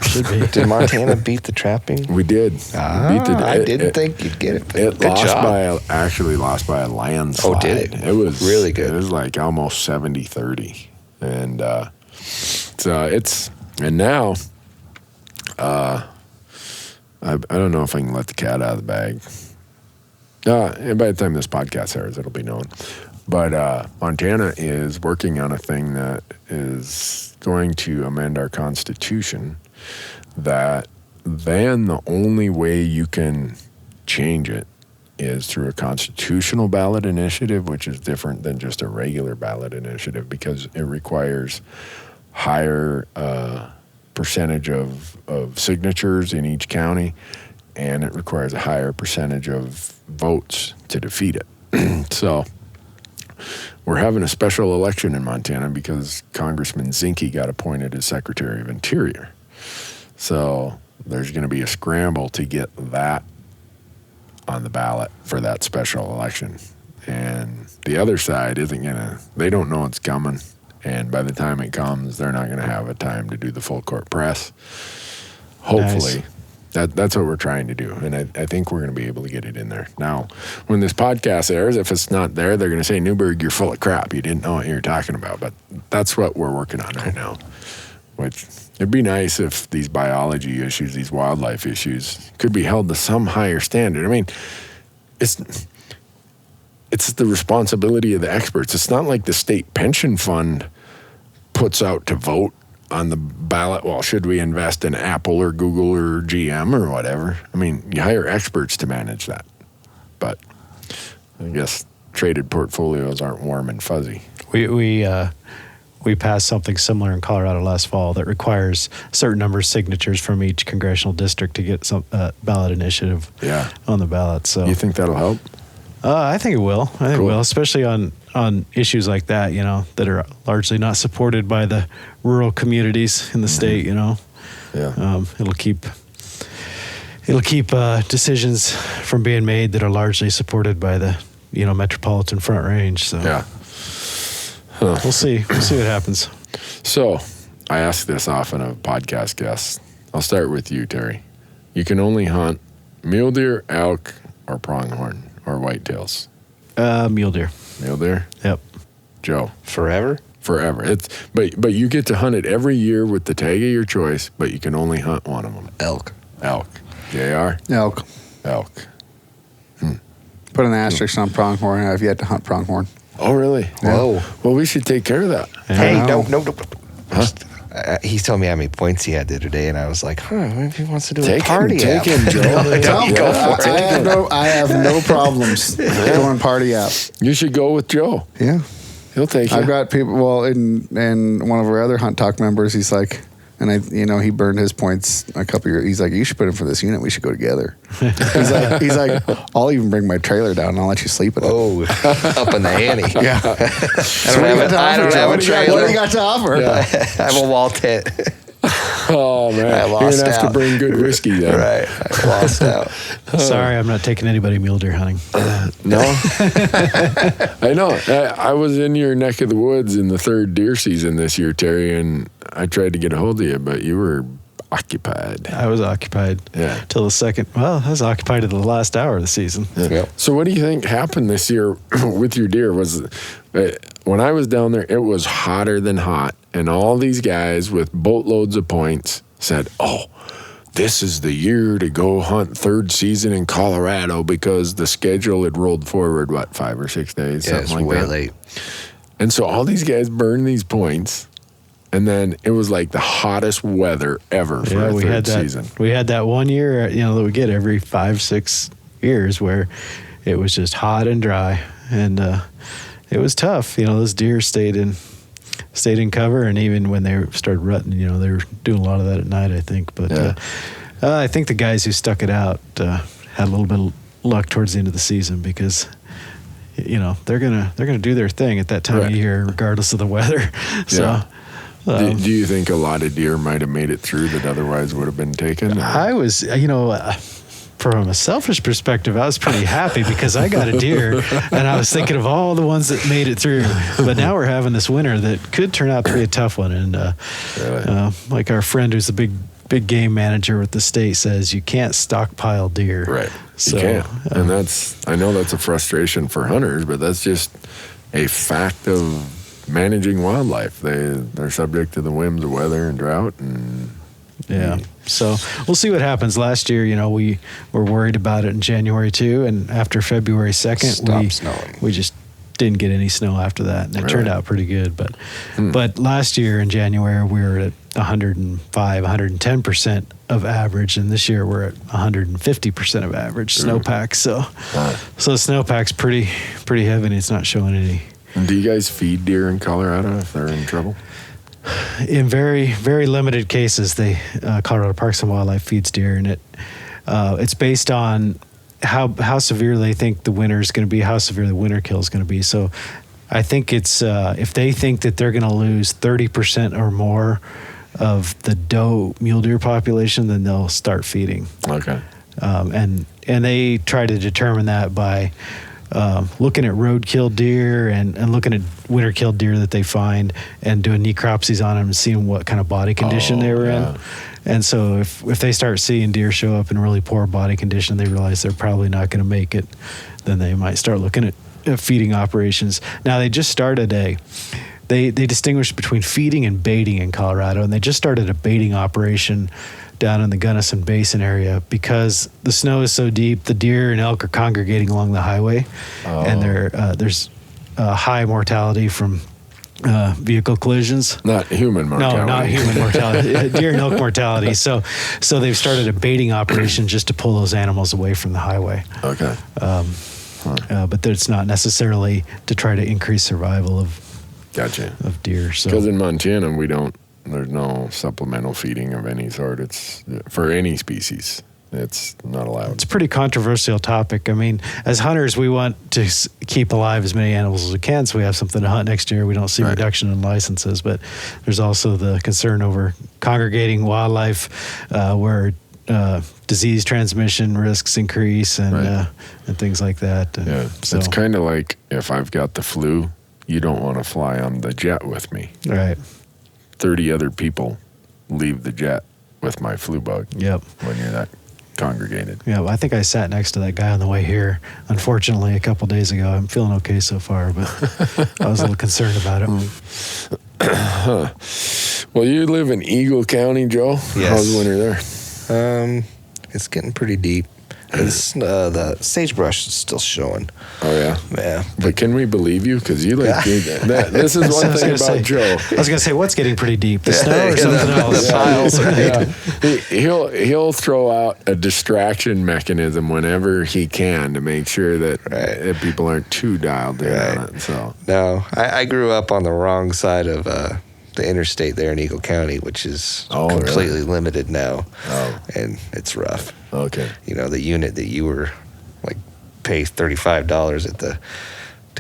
Should be. Did Montana beat the trapping? We did. I didn't think you'd get it. But It good lost job. actually lost by a landslide. Oh, did it? It was really good. It was like almost 70-30. And and now I don't know if I can let the cat out of the bag. And by the time this podcast airs, it'll be known. But Montana is working on a thing that is going to amend our Constitution that then the only way you can change it is through a constitutional ballot initiative, which is different than just a regular ballot initiative because it requires higher percentage of signatures in each county, and it requires a higher percentage of votes to defeat it. So we're having a special election in Montana because Congressman Zinke got appointed as Secretary of Interior. So there's going to be a scramble to get that on the ballot for that special election. And the other side isn't going to, they don't know it's coming. And by the time it comes, they're not going to have a time to do the full court press. Hopefully. Nice. That's what we're trying to do. And I think we're going to be able to get it in there. Now, when this podcast airs, if it's not there, they're going to say, Newberg, you're full of crap. You didn't know what you were talking about. But that's what we're working on right now. Which it'd be nice if these biology issues, these wildlife issues, could be held to some higher standard. I mean, it's the responsibility of the experts. It's not like the state pension fund puts out to vote on the ballot, well, should we invest in Apple or Google or GM or whatever? I mean, you hire experts to manage that. But I guess traded portfolios aren't warm and fuzzy. We passed something similar in Colorado last fall that requires a certain number of signatures from each congressional district to get some ballot initiative on the ballot. So you think that'll help? I think it will. I think it will, especially on issues like that, that are largely not supported by the rural communities in the state, Yeah. It'll keep it'll keep decisions from being made that are largely supported by the metropolitan Front Range. So Yeah. we'll see what happens. So I ask this often of podcast guests. I'll start with you, Terry. You can only hunt mule deer, elk, or pronghorn, or whitetails. Mule deer. Mule deer? Yep. Joe? Forever? Forever. But you get to hunt it every year with the tag of your choice, but you can only hunt one of them. Elk. JR? Elk. Put an asterisk on pronghorn. I've yet to hunt pronghorn. Oh, really? Whoa. Well, we should take care of that. Hey, no. Huh? He told me how many points he had the other day, and I was like, maybe he wants to do a Take party him, app. Joe. I have no problems going party app. You should go with Joe. Yeah. He'll take you. I've got people, well, and one of our other Hunt Talk members, he's like, and he burned his points a couple years. He's like, you should put in for this unit. We should go together. he's like, I'll even bring my trailer down and I'll let you sleep in it. Oh, up in the ante. Yeah. I don't have a trailer. What do you got to offer? Yeah. I have a wall tent. Oh, man. I You're lost going to have to out. bring good whiskey then. Right. I lost out. Sorry, I'm not taking anybody mule deer hunting. No? I know. I was in your neck of the woods in the third deer season this year, Terry, and I tried to get a hold of you, but you were occupied. I was occupied till the second. Well, I was occupied at the last hour of the season. Yeah. Yep. So what do you think happened this year with your deer? When I was down there, it was hotter than hot, and all these guys with boatloads of points said, oh, this is the year to go hunt third season in Colorado because the schedule had rolled forward, 5 or 6 days? Yeah, it's something like way that. late. And so all these guys burned these points, and then it was like the hottest weather ever for a third season. We had that one year, that we get every 5-6 years where it was just hot and dry, and it was tough. Those deer stayed in cover, and even when they started rutting, they were doing a lot of that at night, I think. But I think the guys who stuck it out had a little bit of luck towards the end of the season because they're gonna do their thing at that time of year, regardless of the weather. So. Do you think a lot of deer might have made it through that otherwise would have been taken? I was, from a selfish perspective, I was pretty happy because I got a deer, and I was thinking of all the ones that made it through. But now we're having this winter that could turn out to be a tough one. And like our friend who's a big game manager with the state says, you can't stockpile deer. Right. So, you can't. And I know that's a frustration for hunters, but that's just a fact of managing wildlife. They're subject to the whims of weather and drought, and so we'll see what happens. Last year, we were worried about it in January too, and after February 2nd, we just didn't get any snow after that, and it turned out pretty good. But last year in January we were at 105, 110% of average, and this year we're at 150% of average snowpack. So snowpack's pretty heavy, and it's not showing any. And do you guys feed deer in Colorado if they're in trouble? In very, very limited cases, Colorado Parks and Wildlife feeds deer, and it's based on how severe they think the winter is going to be, how severe the winter kill is going to be. So I think it's if they think that they're going to lose 30% or more of the doe mule deer population, then they'll start feeding. Okay. And they try to determine that by looking at road-killed deer and looking at winter-killed deer that they find and doing necropsies on them and seeing what kind of body condition they were in. And so if they start seeing deer show up in really poor body condition, they realize they're probably not going to make it, then they might start looking at feeding operations. Now, they just started they distinguish between feeding and baiting in Colorado, and they just started a baiting operation down in the Gunnison Basin area because the snow is so deep. The deer and elk are congregating along the highway, and there's high mortality from vehicle collisions. Not human mortality. No, not human mortality. Deer and elk mortality. So they've started a baiting operation just to pull those animals away from the highway. Okay. But it's not necessarily to try to increase survival of deer. Because in Montana, there's no supplemental feeding of any sort. It's for any species. It's not allowed. It's a pretty controversial topic. I mean, as hunters, we want to keep alive as many animals as we can so we have something to hunt next year. We don't see reduction in licenses, but there's also the concern over congregating wildlife where disease transmission risks increase and things like that. And Yeah, so, it's kind of like if I've got the flu, you don't want to fly on the jet with me. right. 30 other people leave the jet with my flu bug. Yep. When you're that congregated. Yeah, well, I think I sat next to that guy on the way here, unfortunately, a couple days ago. I'm feeling okay so far, but I was a little concerned about it. Well, you live in Eagle County, Joe. Yes. How's the winter there? It's getting pretty deep. It's, the sagebrush is still showing. Oh, yeah? Yeah. But can we believe you? Because you like this is one thing about Joe. I was going to say, what's getting pretty deep? The snow or something else? The piles, right? He'll throw out a distraction mechanism whenever he can to make sure that people aren't too dialed in on it. So No, I grew up on the wrong side of the interstate there in Eagle County, which is completely limited now. Oh. And it's rough. Okay. You know, the unit that you were like pay $35 to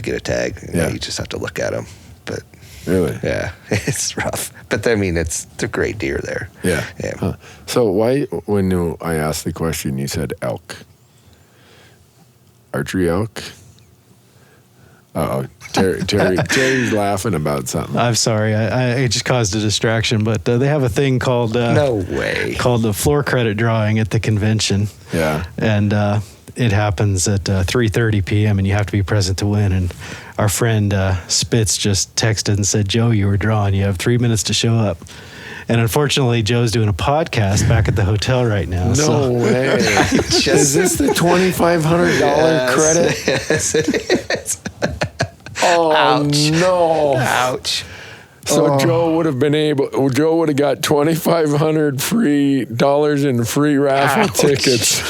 get a tag. You just have to look at them. But really, yeah, it's rough. But I mean, they're great deer there. Yeah. Yeah. So why, when I asked the question, you said elk? Archery elk? Uh-oh. Terry's laughing about something. I'm sorry. I just caused a distraction, but they have a thing called No way. called the floor credit drawing at the convention. Yeah. And it happens at 3:30 p.m. and you have to be present to win. And our friend Spitz just texted and said, "Joe, you were drawing. You have 3 minutes to show up." And unfortunately, Joe's doing a podcast back at the hotel right now. No way. Is this the $2,500 credit? Yes, it is. Oh, Ouch. no. Ouch. So Joe would have got $2,500 in free raffle tickets.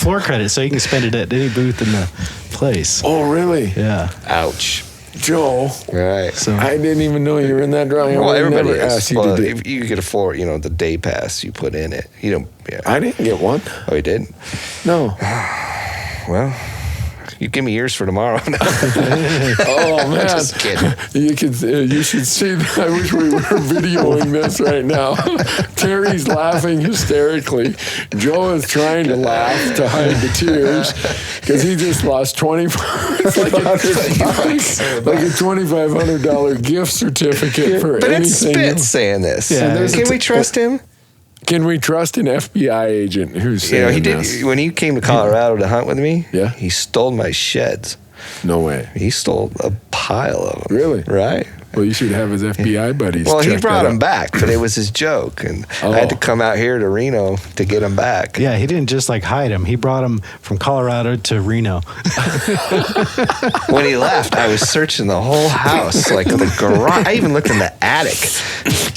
floor credit, so you can spend it at any booth in the place. Oh, really? Yeah. Ouch. Joe. Right. So I didn't even know you were in that drawing. Well, I everybody never is. asked you Well, to do. if you could afford, the day pass you put in it. You don't. Yeah. I didn't get one. Oh, you did? No. Well, you give me yours for tomorrow. Oh man! Just kidding. You should see. I wish we were videoing this right now. Terry's laughing hysterically. Joe is trying to laugh to hide the tears because he just lost $2,500. Like a $2,500 gift certificate for But it's anything. Spitz saying this. Yeah. Can we trust him? Can we trust an FBI agent who's saying He did this? when he came to Colorado to hunt with me. Yeah. He stole my sheds. No way. He stole a pile of them. Really? Right. Well, you should have his FBI buddies. Well, he check brought that them out. back, but it was his joke, and I had to come out here to Reno to get them back. yeah, he didn't just like hide him. He brought him from Colorado to Reno. When he left, I was searching the whole house, like the garage. I even looked in the attic,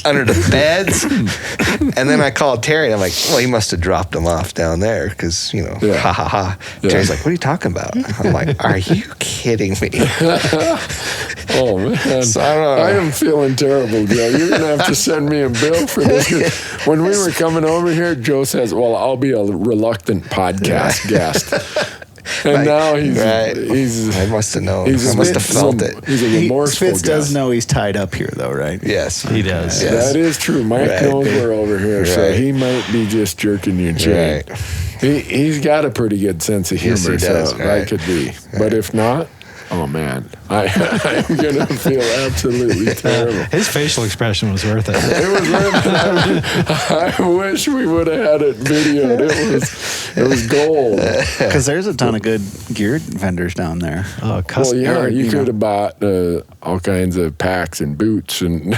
under the beds, and then I called Terry, and I'm like, well, he must have dropped them off down there, because, ha ha ha. Yeah. Terry's like, what are you talking about? I'm like, are you kidding me? Oh man, So I don't know. I am feeling terrible, Joe. You're gonna have to send me a bill for this. 'Cause when we were coming over here, Joe says, "Well, I'll be a reluctant podcast guest," and now he's I must have known. he's I must have felt it. He's a remorseful Spitz does guest. know he's tied up here, though, right? Yes, He does. Yes. That is true. Mike Right. knows we're over here, so Right. he might be just jerking your chain. Right. He's got a pretty good sense of humor, Yes, he does. so Right. that could be. But if not, oh man, I'm gonna feel absolutely terrible. His facial expression was worth it. It was I wish we would have had it videoed. It was gold. Because there's a ton of good gear vendors down there. Oh, Well, yeah, you you could know. have bought all kinds of packs and boots and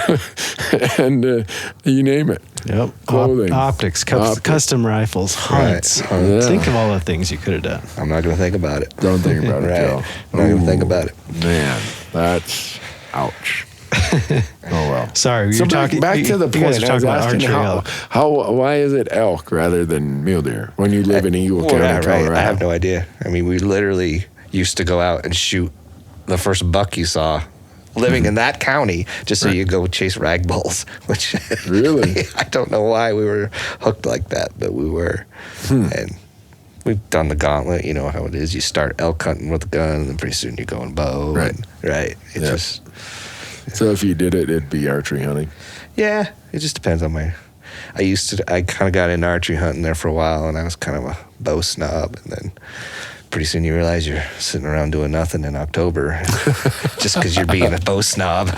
and you name it. Yep. Clothing. Optics, custom rifles, hunts. Right. Oh, yeah. Think of all the things you could have done. I'm not going to think about it. Don't think about it, Right. Joe. I'm not going to think about it. Man, that's ouch. Oh well. Sorry, So you're talking back to the you guys point. are I was talking about asking archery elk. why is it elk rather than mule deer when you live in Eagle County, Right. Colorado? I have no idea. I mean, we literally used to go out and shoot the first buck you saw living in that county just so you go chase rag bulls, which Really? I don't know why we were hooked like that, but we were. And we've done the gauntlet. You know how it is. You start elk hunting with a gun, and then pretty soon you're going bow. Right. Right. It Yeah. So if you did it, it'd be archery hunting. yeah, it just depends on my I kind of got into archery hunting there for a while, and I was kind of a bow snob, and then pretty soon you realize you're sitting around doing nothing in October just because you're being a bow snob.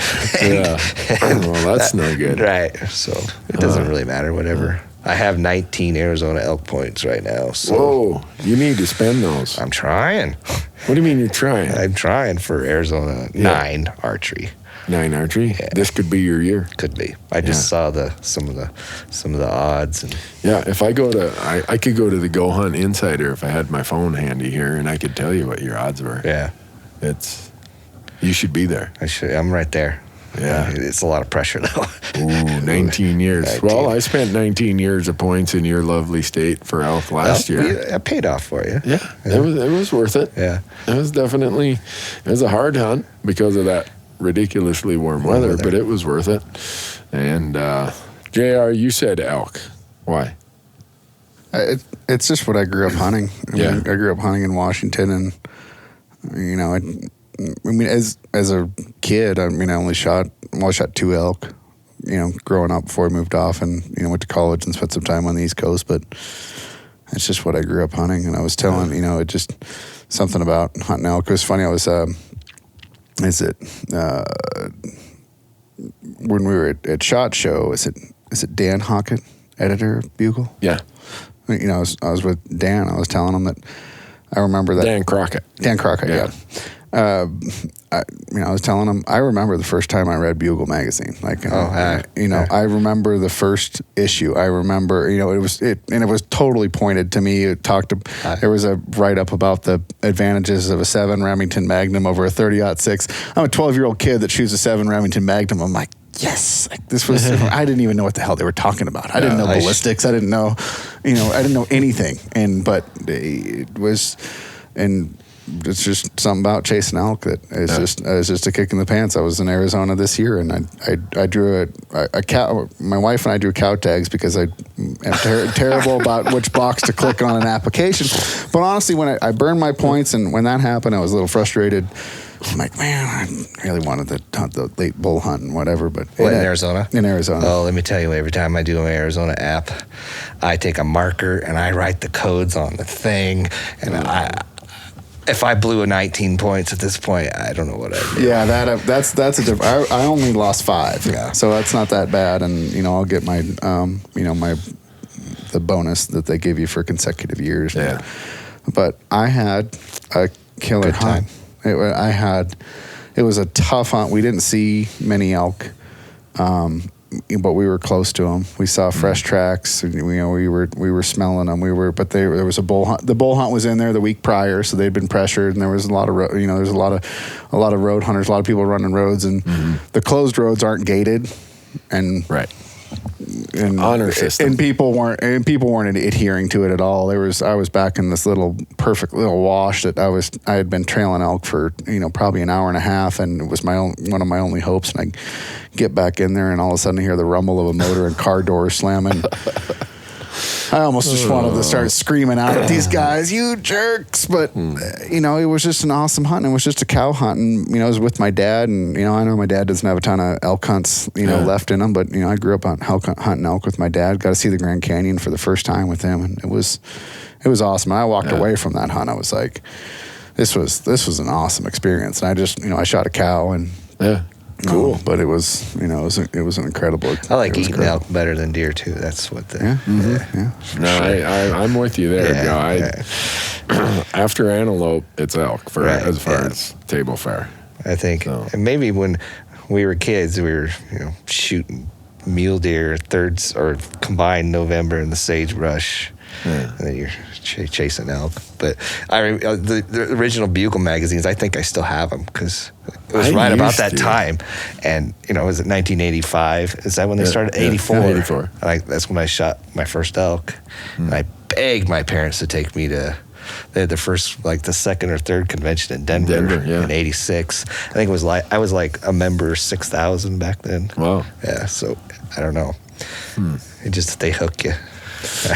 Well, that's no good. Right. So it doesn't really matter, whatever. I have 19 Arizona elk points right now. So whoa, you need to spend those. I'm trying. What do you mean you're trying? I'm trying for Arizona 9 archery. 9 archery? Yeah. This could be your year. Could be. I just saw some of the odds. And yeah, if I go to, I could go to the Go Hunt Insider if I had my phone handy here, and I could tell you what your odds were. Yeah. You should be there. I'm right there. Yeah. It's a lot of pressure, though. Ooh, 19 years. 19. Well, I spent 19 years of points in your lovely state for elk last year. It paid off for you. Yeah. It was worth it. Yeah. It was a hard hunt because of that ridiculously warm weather, but it was worth it. And JR, you said elk. Why? It's just what I grew up hunting. I grew up hunting in Washington, and I mean, as a kid, I only shot 2 elk, growing up before I moved off and, went to college and spent some time on the East Coast. But it's just what I grew up hunting. And I was telling, it just something about hunting elk. It was funny. I was, when we were at SHOT Show, is it Dan Hockett, editor of Bugle? Yeah. I was with Dan. I was telling him that I remember that. Dan Crockett, yeah. I was telling him I remember the first time I read Bugle magazine. I remember the first issue. I remember, it was totally pointed to me. There was a write up about the advantages of a 7 Remington Magnum over a 30-06. I'm a 12-year-old kid that shoots a 7 Remington Magnum. I'm like, yes, this was. I didn't even know what the hell they were talking about. I didn't know ballistics. I didn't know, I didn't know anything. But it was, and it's just something about chasing elk that is just a kick in the pants. I was in Arizona this year, and I drew a cow. My wife and I drew cow tags because I am terrible about which box to click on an application. But honestly, when I burned my points, and when that happened, I was a little frustrated. I'm like, man, I really wanted to hunt the late bull hunt and whatever. But in Arizona? In Arizona. Oh, let me tell you, every time I do an Arizona app, I take a marker and I write the codes on the thing. And if I blew a 19 points at this point, I don't know what I'd do. Yeah, that's a different. I only lost 5. Yeah. So that's not that bad. And, I'll get my, the bonus that they give you for consecutive years. Yeah. But I had a killer hunt. It was a tough hunt. We didn't see many elk, but we were close to them. We saw fresh tracks. We were smelling them. There was a bull hunt. The bull hunt was in there the week prior, so they'd been pressured, and there was a lot of there's a lot of road hunters, a lot of people running roads, and the closed roads aren't gated, and right. And honor system, and people weren't adhering to it at all. I was back in this perfect little wash that I had been trailing elk for probably an hour and a half, and it was one of my only hopes. And I get back in there, and all of a sudden I hear the rumble of a motor and car doors slamming. I almost just wanted to start screaming out at these guys, you jerks. But, it was just an awesome hunt. It was just a cow hunt. And, I was with my dad. And, I know my dad doesn't have a ton of elk hunts, left in him. But, I grew up hunting elk with my dad. Got to see the Grand Canyon for the first time with him. And it was awesome. And I walked away from that hunt. I was like, this was an awesome experience. And I just, I shot a cow and... Yeah. Cool, but it was an incredible. I like eating elk better than deer too. That's what the No, I'm with you there. After antelope, it's elk as far as table fare. I think, and maybe when we were kids, we were shooting mule deer thirds or combined November in the sagebrush. And then you're chasing elk. But the original Bugle magazines, I think I still have them because it was right about that time. And, was it 1985? Is that when they started? 84. 84. That's when I shot my first elk. And I begged my parents to take me to... They had the first, the second or third convention in Denver in 86. I think I was like a member 6,000 back then. Wow. Yeah, so I don't know. They hook you.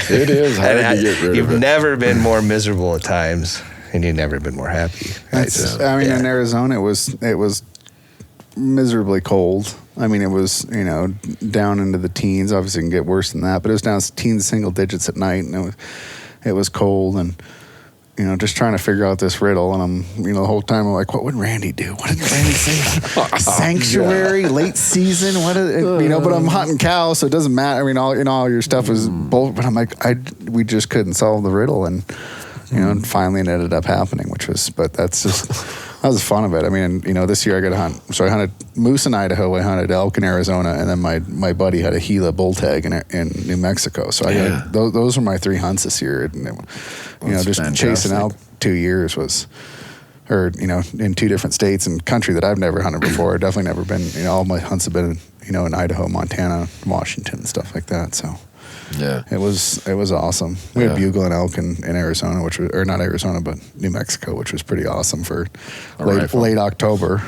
It is hard to get rid of it. You've never been more miserable at times, and you've never been more happy. In Arizona, it was miserably cold. I mean, it was, down into the teens. Obviously, it can get worse than that, but it was down teens, single digits at night, and it was cold, and just trying to figure out this riddle. And I'm, the whole time I'm like, what would Randy do? What did Randy say? Sanctuary, late season. What? But I'm hunting cows, so it doesn't matter. I mean, all your stuff is both. But I'm like, we just couldn't solve the riddle, and and finally it ended up happening, but that's just. That was the fun of it. I mean, this year I got to hunt. So I hunted moose in Idaho, I hunted elk in Arizona, and then my buddy had a Gila bull tag in New Mexico. So I got those were my 3 hunts this year. And just fantastic. Chasing elk 2 years in 2 different states and country that I've never hunted before. I've definitely never been. All my hunts have been in Idaho, Montana, Washington, and stuff like that. So. Yeah, it was awesome. We had bugle and elk in Arizona, or not Arizona, but New Mexico, which was pretty awesome for late October.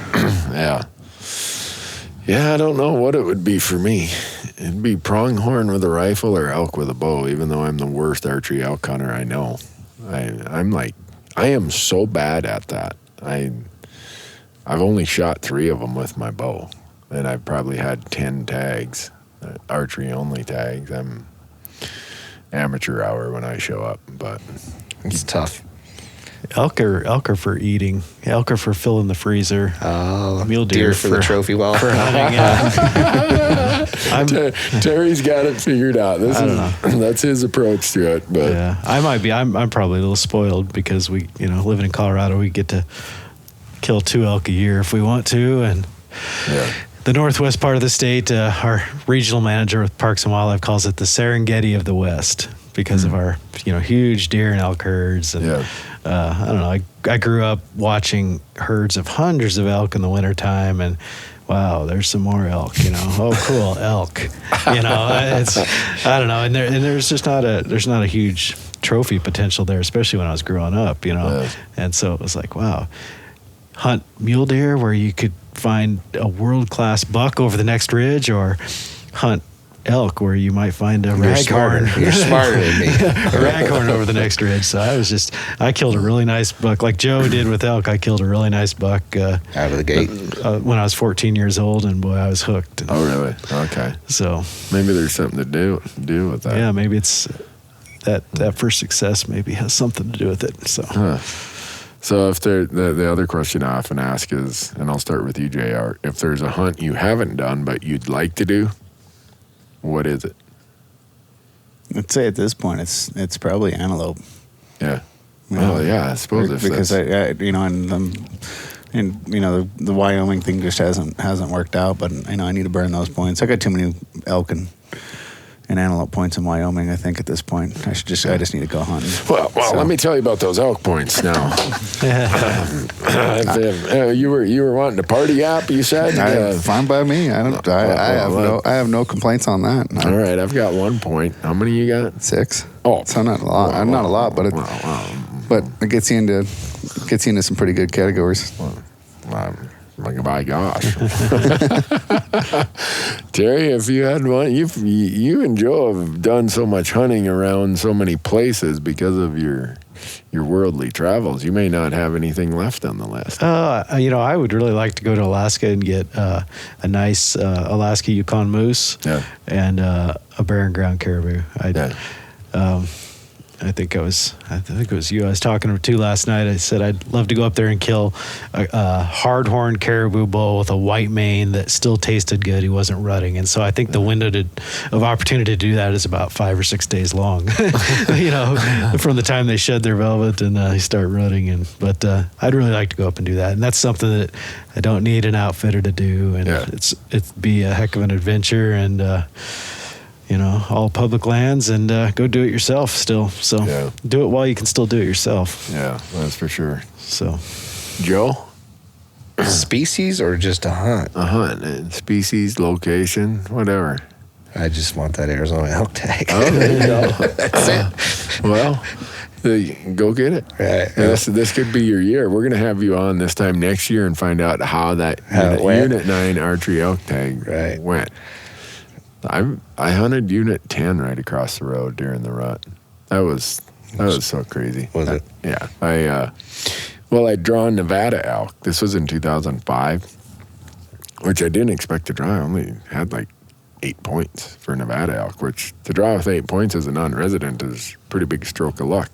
Yeah, I don't know what it would be for me. It'd be pronghorn with a rifle or elk with a bow. Even though I'm the worst archery elk hunter I know, I am so bad at that. I've only shot 3 of them with my bow, and I've probably had 10 tags, archery only tags. I'm amateur hour when I show up, but it's tough. Elk are for eating. Elk are for filling the freezer. Mule deer for the trophy wall. For hunting. Terry's got it figured out. That's his approach to it. But yeah, I might be. I'm probably a little spoiled because we, living in Colorado, we get to kill 2 elk a year if we want to, and. Yeah. The northwest part of the state, our regional manager with Parks and Wildlife calls it the Serengeti of the West because of our, huge deer and elk herds. And I don't know. I grew up watching herds of hundreds of elk in the wintertime, and wow, there's some more elk. Oh, cool, elk. It's I don't know, and there's just not a huge trophy potential there, especially when I was growing up. And so it was like, wow, hunt mule deer where you could find a world-class buck over the next ridge, or hunt elk where you might find a raghorn. You're smarter than me. A raghorn over the next ridge. So I killed a really nice buck, like Joe did with elk. I killed a really nice buck out of the gate when I was 14 years old, and boy, I was hooked. Oh, really? Okay. So maybe there's something to do with that. Yeah, maybe it's that first success maybe has something to do with it. So. Huh. So if the other question I often ask is, and I'll start with you, JR, if there's a hunt you haven't done but you'd like to do, what is it? I'd say at this point it's probably antelope. Yeah. Well, yeah, I suppose because the Wyoming thing just hasn't worked out, but I need to burn those points. I got too many elk and antelope points in Wyoming, I think, at this point. I just need to go hunting. Well, let me tell you about those elk points now. You were wanting to party app, you said? Fine by me. I have no complaints on that. No. All right, I've got 1 point. How many you got? 6. Oh, so not a lot. I'm not a lot, but it gets you into some pretty good categories. My gosh. Terry, if you had one, you and Joe have done so much hunting around so many places because of your worldly travels. You may not have anything left on the list. I would really like to go to Alaska and get a nice Alaska Yukon moose and a barren ground caribou. I think it was you I was talking to talking last night. I said I'd love to go up there and kill a hard-horned caribou bull with a white mane that still tasted good. He wasn't rutting, and so I think the window of opportunity to do that is about 5 or 6 days long. From the time they shed their velvet and they start rutting. But I'd really like to go up and do that, and that's something that I don't need an outfitter to do, and it'd be a heck of an adventure, and all public lands, and go do it yourself still. So do it while you can still do it yourself. Yeah, that's for sure. So, Joe? Species or just a hunt? A hunt. Species, location, whatever. I just want that Arizona elk tag. Oh, there you go. That's it. Well, go get it. Right. This could be your year. We're going to have you on this time next year and find out how that Unit 9 archery elk tag went. I hunted Unit 10 right across the road during the rut. That was so crazy. Was it? Yeah. I'd drawn Nevada elk. This was in 2005. which I didn't expect to draw. I only had like 8 points for Nevada elk, which to draw with 8 points as a non-resident is a pretty big stroke of luck.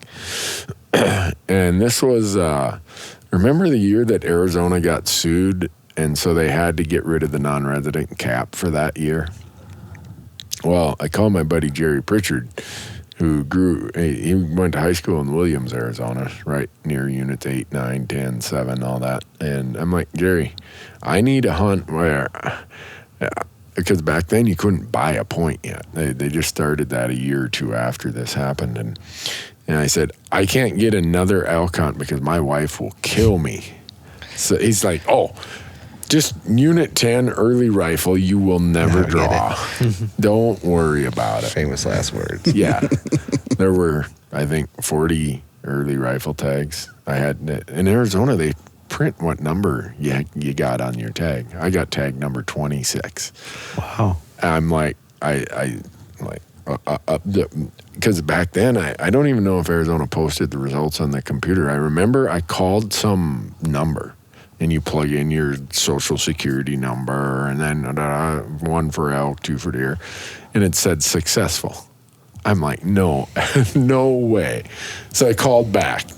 And this was, remember the year that Arizona got sued, and so they had to get rid of the non-resident cap for that year? Well, I called my buddy Jerry Pritchard, who he went to high school in Williams, Arizona, right near units 8, 9, 10, 7, all that. And I'm like, Jerry, I need a hunt where, because back then you couldn't buy a point yet. They just started that a year or two after this happened. And I said, I can't get another elk hunt because my wife will kill me. So he's like, oh, just unit 10 early rifle, you will never draw. Don't worry about it. Famous last words. Yeah. There were, I think, 40 early rifle tags. I had, in Arizona, they print what number you got on your tag. I got tag number 26. Wow. I'm like, because back then, I don't even know if Arizona posted the results on the computer. I remember I called some number, and you plug in your social security number, and then 1 for elk, 2 for deer, and it said successful. I'm like, no, no way. So I called back.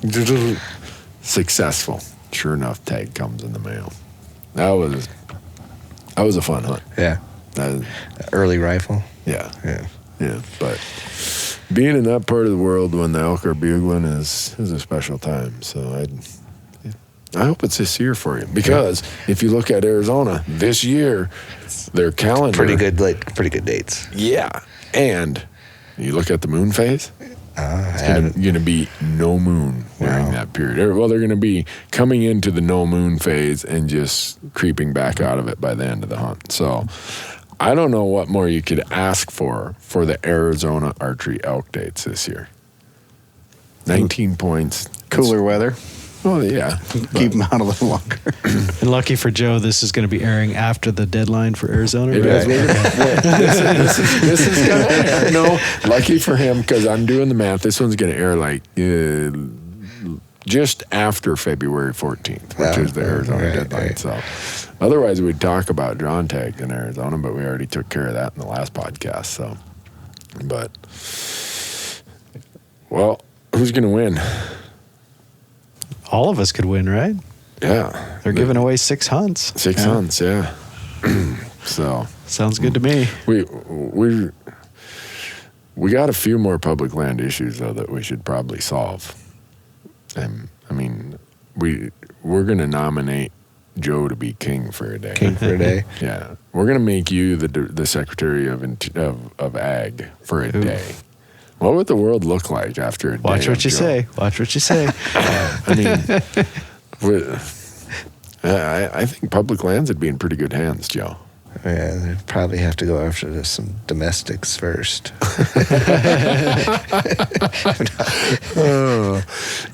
Successful. Sure enough, tag comes in the mail. That was a fun hunt. Yeah. Early rifle. Yeah. Yeah. Yeah. But being in that part of the world when the elk are bugling is a special time. So I hope it's this year for you, because if you look at Arizona this year, their calendar Pretty good dates. Yeah, and you look at the moon phase. It's going to be no moon during that period. Well, they're going to be coming into the no moon phase and just creeping back out of it by the end of the hunt. So I don't know what more you could ask for the Arizona archery elk dates this year. 19 points. Cooler weather. Well, yeah. Keep them out a little longer. And lucky for Joe, this is going to be airing after the deadline for Arizona. It right? is. This is going to air. No, lucky for him, because I'm doing the math. This one's going to air like just after February 14th, which is the Arizona deadline. Right. So otherwise, we'd talk about drawn tags in Arizona, but we already took care of that in the last podcast. So, but, well, who's going to win? All of us could win, right? Yeah. They're giving away 6 hunts. 6 hunts, yeah. So sounds good to me. We got a few more public land issues though that we should probably solve. And I mean, we're going to nominate Joe to be king for a day. King for a day. Yeah, we're going to make you the Secretary of Ag for a day. What would the world look like after a day? Watch what you say. Watch what you say. I mean, I think public lands would be in pretty good hands, Joe. Yeah, they probably have to go after some domestics first.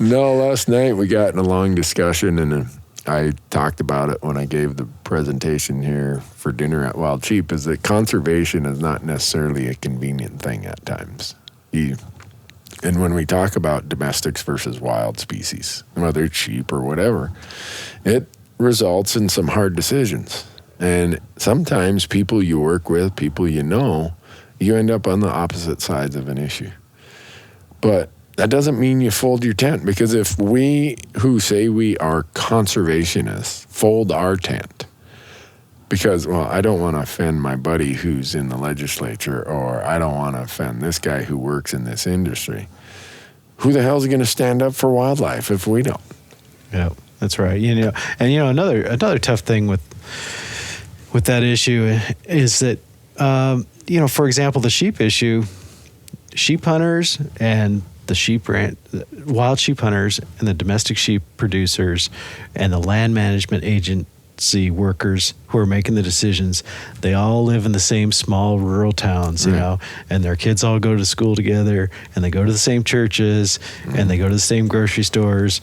No, last night we got in a long discussion, and I talked about it when I gave the presentation here for dinner at Wild Sheep, is that conservation is not necessarily a convenient thing at times. And when we talk about domestics versus wild species, whether it's sheep or whatever, it results in some hard decisions. And sometimes people you work with, people you know, you end up on the opposite sides of an issue. But that doesn't mean you fold your tent, because if we who say we are conservationists fold our tent, because, well, I don't want to offend my buddy who's in the legislature, or I don't want to offend this guy who works in this industry. Who the hell is going to stand up for wildlife if we don't? Yeah, that's right. Another tough thing with that issue is that for example, the sheep issue, sheep hunters and the wild sheep hunters and the domestic sheep producers and the land management agency workers who are making the decisions, they all live in the same small rural towns, and their kids all go to school together, and they go to the same churches, and they go to the same grocery stores,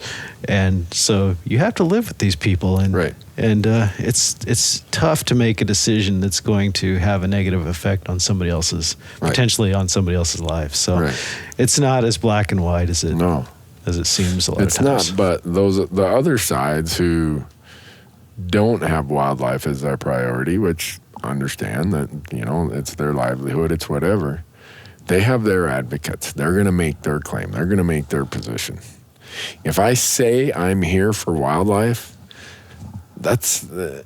and so you have to live with these people, and it's tough to make a decision that's going to have a negative effect on somebody else's, potentially on somebody else's life. So it's not as black and white as it seems a lot of times. It's not, but the other sides who don't have wildlife as their priority, which understand that, it's their livelihood, it's whatever. They have their advocates. They're going to make their claim. They're going to make their position. If I say I'm here for wildlife, that's, that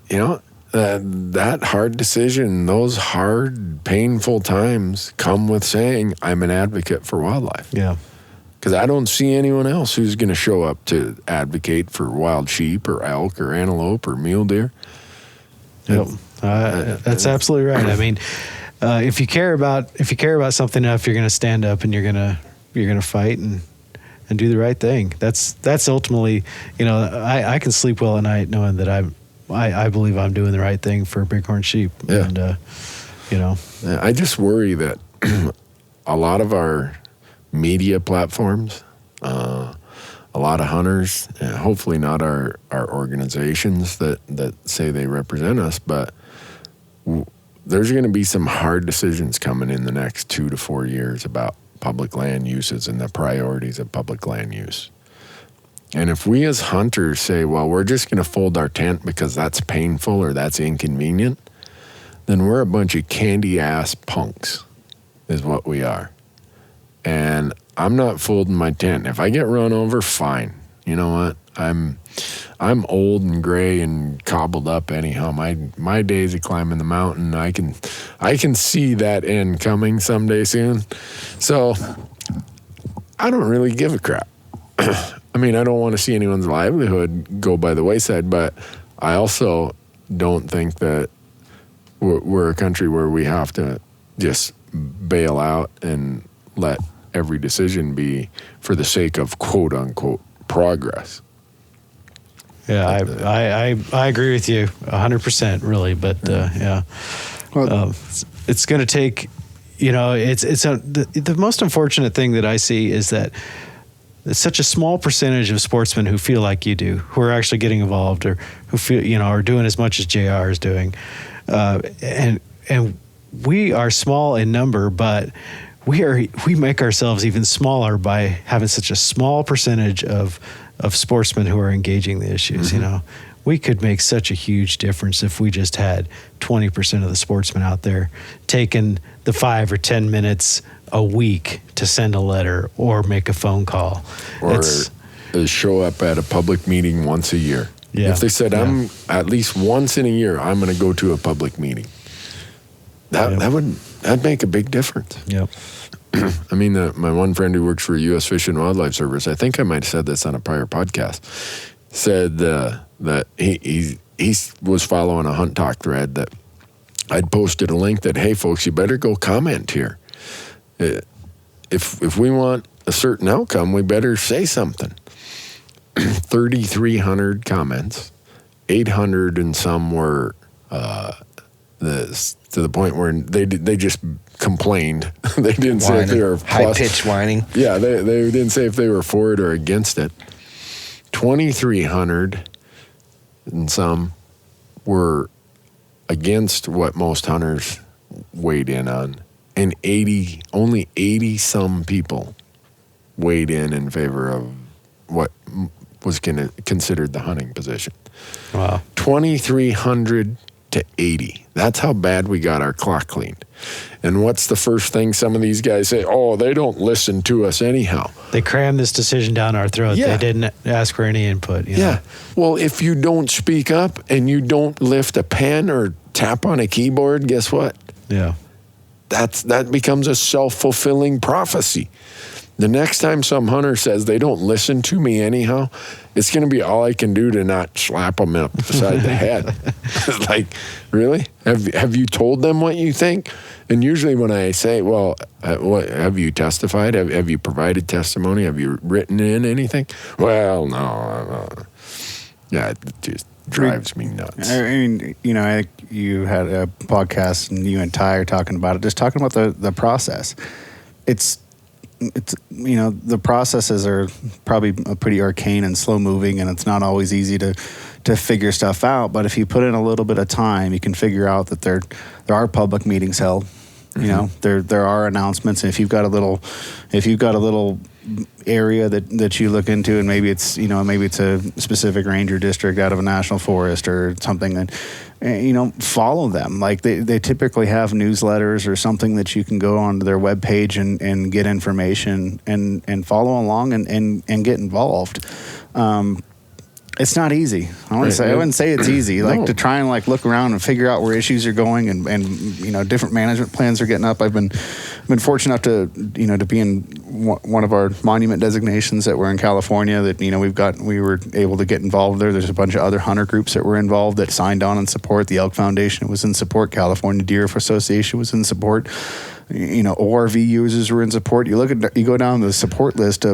hard decision, those hard, painful times come with saying I'm an advocate for wildlife. Yeah. Because I don't see anyone else who's going to show up to advocate for wild sheep or elk or antelope or mule deer. Yep. That's absolutely right. I mean, if you care about something enough, you're going to stand up and you're going to fight and do the right thing. That's ultimately, I can sleep well at night knowing that I believe I'm doing the right thing for bighorn sheep. Yeah. And I just worry that a lot of our media platforms, a lot of hunters, hopefully not our organizations that say they represent us, but there's going to be some hard decisions coming in the next 2 to 4 years about public land uses and the priorities of public land use. And if we as hunters say, well, we're just going to fold our tent because that's painful or that's inconvenient, then we're a bunch of candy-ass punks is what we are. And I'm not folding my tent. If I get run over, fine. You know what? I'm old and gray and cobbled up anyhow. My days of climbing the mountain, I can see that end coming someday soon. So I don't really give a crap. I mean, I don't want to see anyone's livelihood go by the wayside, but I also don't think that we're a country where we have to just bail out and let every decision be for the sake of quote unquote progress. Yeah, I agree with you 100%, really. But yeah, it's going to take. The most unfortunate thing that I see is that it's such a small percentage of sportsmen who feel like you do, who are actually getting involved, or who feel are doing as much as JR is doing, and we are small in number, but we make ourselves even smaller by having such a small percentage of sportsmen who are engaging the issues. Mm-hmm. We could make such a huge difference if we just had 20% of the sportsmen out there taking the 5 or 10 minutes a week to send a letter or make a phone call. Or show up at a public meeting once a year. Yeah. If they said, I'm at least once in a year, I'm going to go to a public meeting. That'd make a big difference. Yep. I mean, my one friend who works for U.S. Fish and Wildlife Service, I think I might have said this on a prior podcast, said that he was following a Hunt Talk thread that I'd posted a link that, hey, folks, you better go comment here. If we want a certain outcome, we better say something. 3,300 comments, 800 and some were to the point where they just complained. They didn't say if they were high-pitched whining. Yeah, they didn't say if they were for it or against it. 2,300 and some were against what most hunters weighed in on, and only 80 some people weighed in favor of what was considered the hunting position. Wow. 2,300 to 80. That's how bad we got our clock cleaned. And what's the first thing some of these guys say? Oh, they don't listen to us anyhow. They crammed this decision down our throat. Yeah. They didn't ask for any input. You know? Well, if you don't speak up and you don't lift a pen or tap on a keyboard, guess what? Yeah. That becomes a self-fulfilling prophecy. The next time some hunter says they don't listen to me anyhow, it's going to be all I can do to not slap them up beside the head. Like, really? Have you told them what you think? And usually when I say, well, what, have you testified? Have you provided testimony? Have you written in anything? Well, no. Yeah, it just drives me nuts. I mean, you had a podcast and you and Ty are talking about it, just talking about the process. It's the processes are probably pretty arcane and slow moving, and it's not always easy to figure stuff out. But if you put in a little bit of time, you can figure out that there are public meetings held. Mm-hmm. There are announcements, and if you've got a little area that you look into, and maybe it's a specific ranger district out of a national forest or something, and follow them. Like they typically have newsletters or something that you can go onto their webpage and get information and follow along and get involved. It's not easy. I wouldn't say it's easy. Like to try and look around and figure out where issues are going and different management plans are getting up. I've been fortunate enough to be in one of our monument designations that were in California that we were able to get involved there. There's a bunch of other hunter groups that were involved that signed on in support. The Elk Foundation was in support. California Deer Association was in support. ORV users were in support. You go down the support list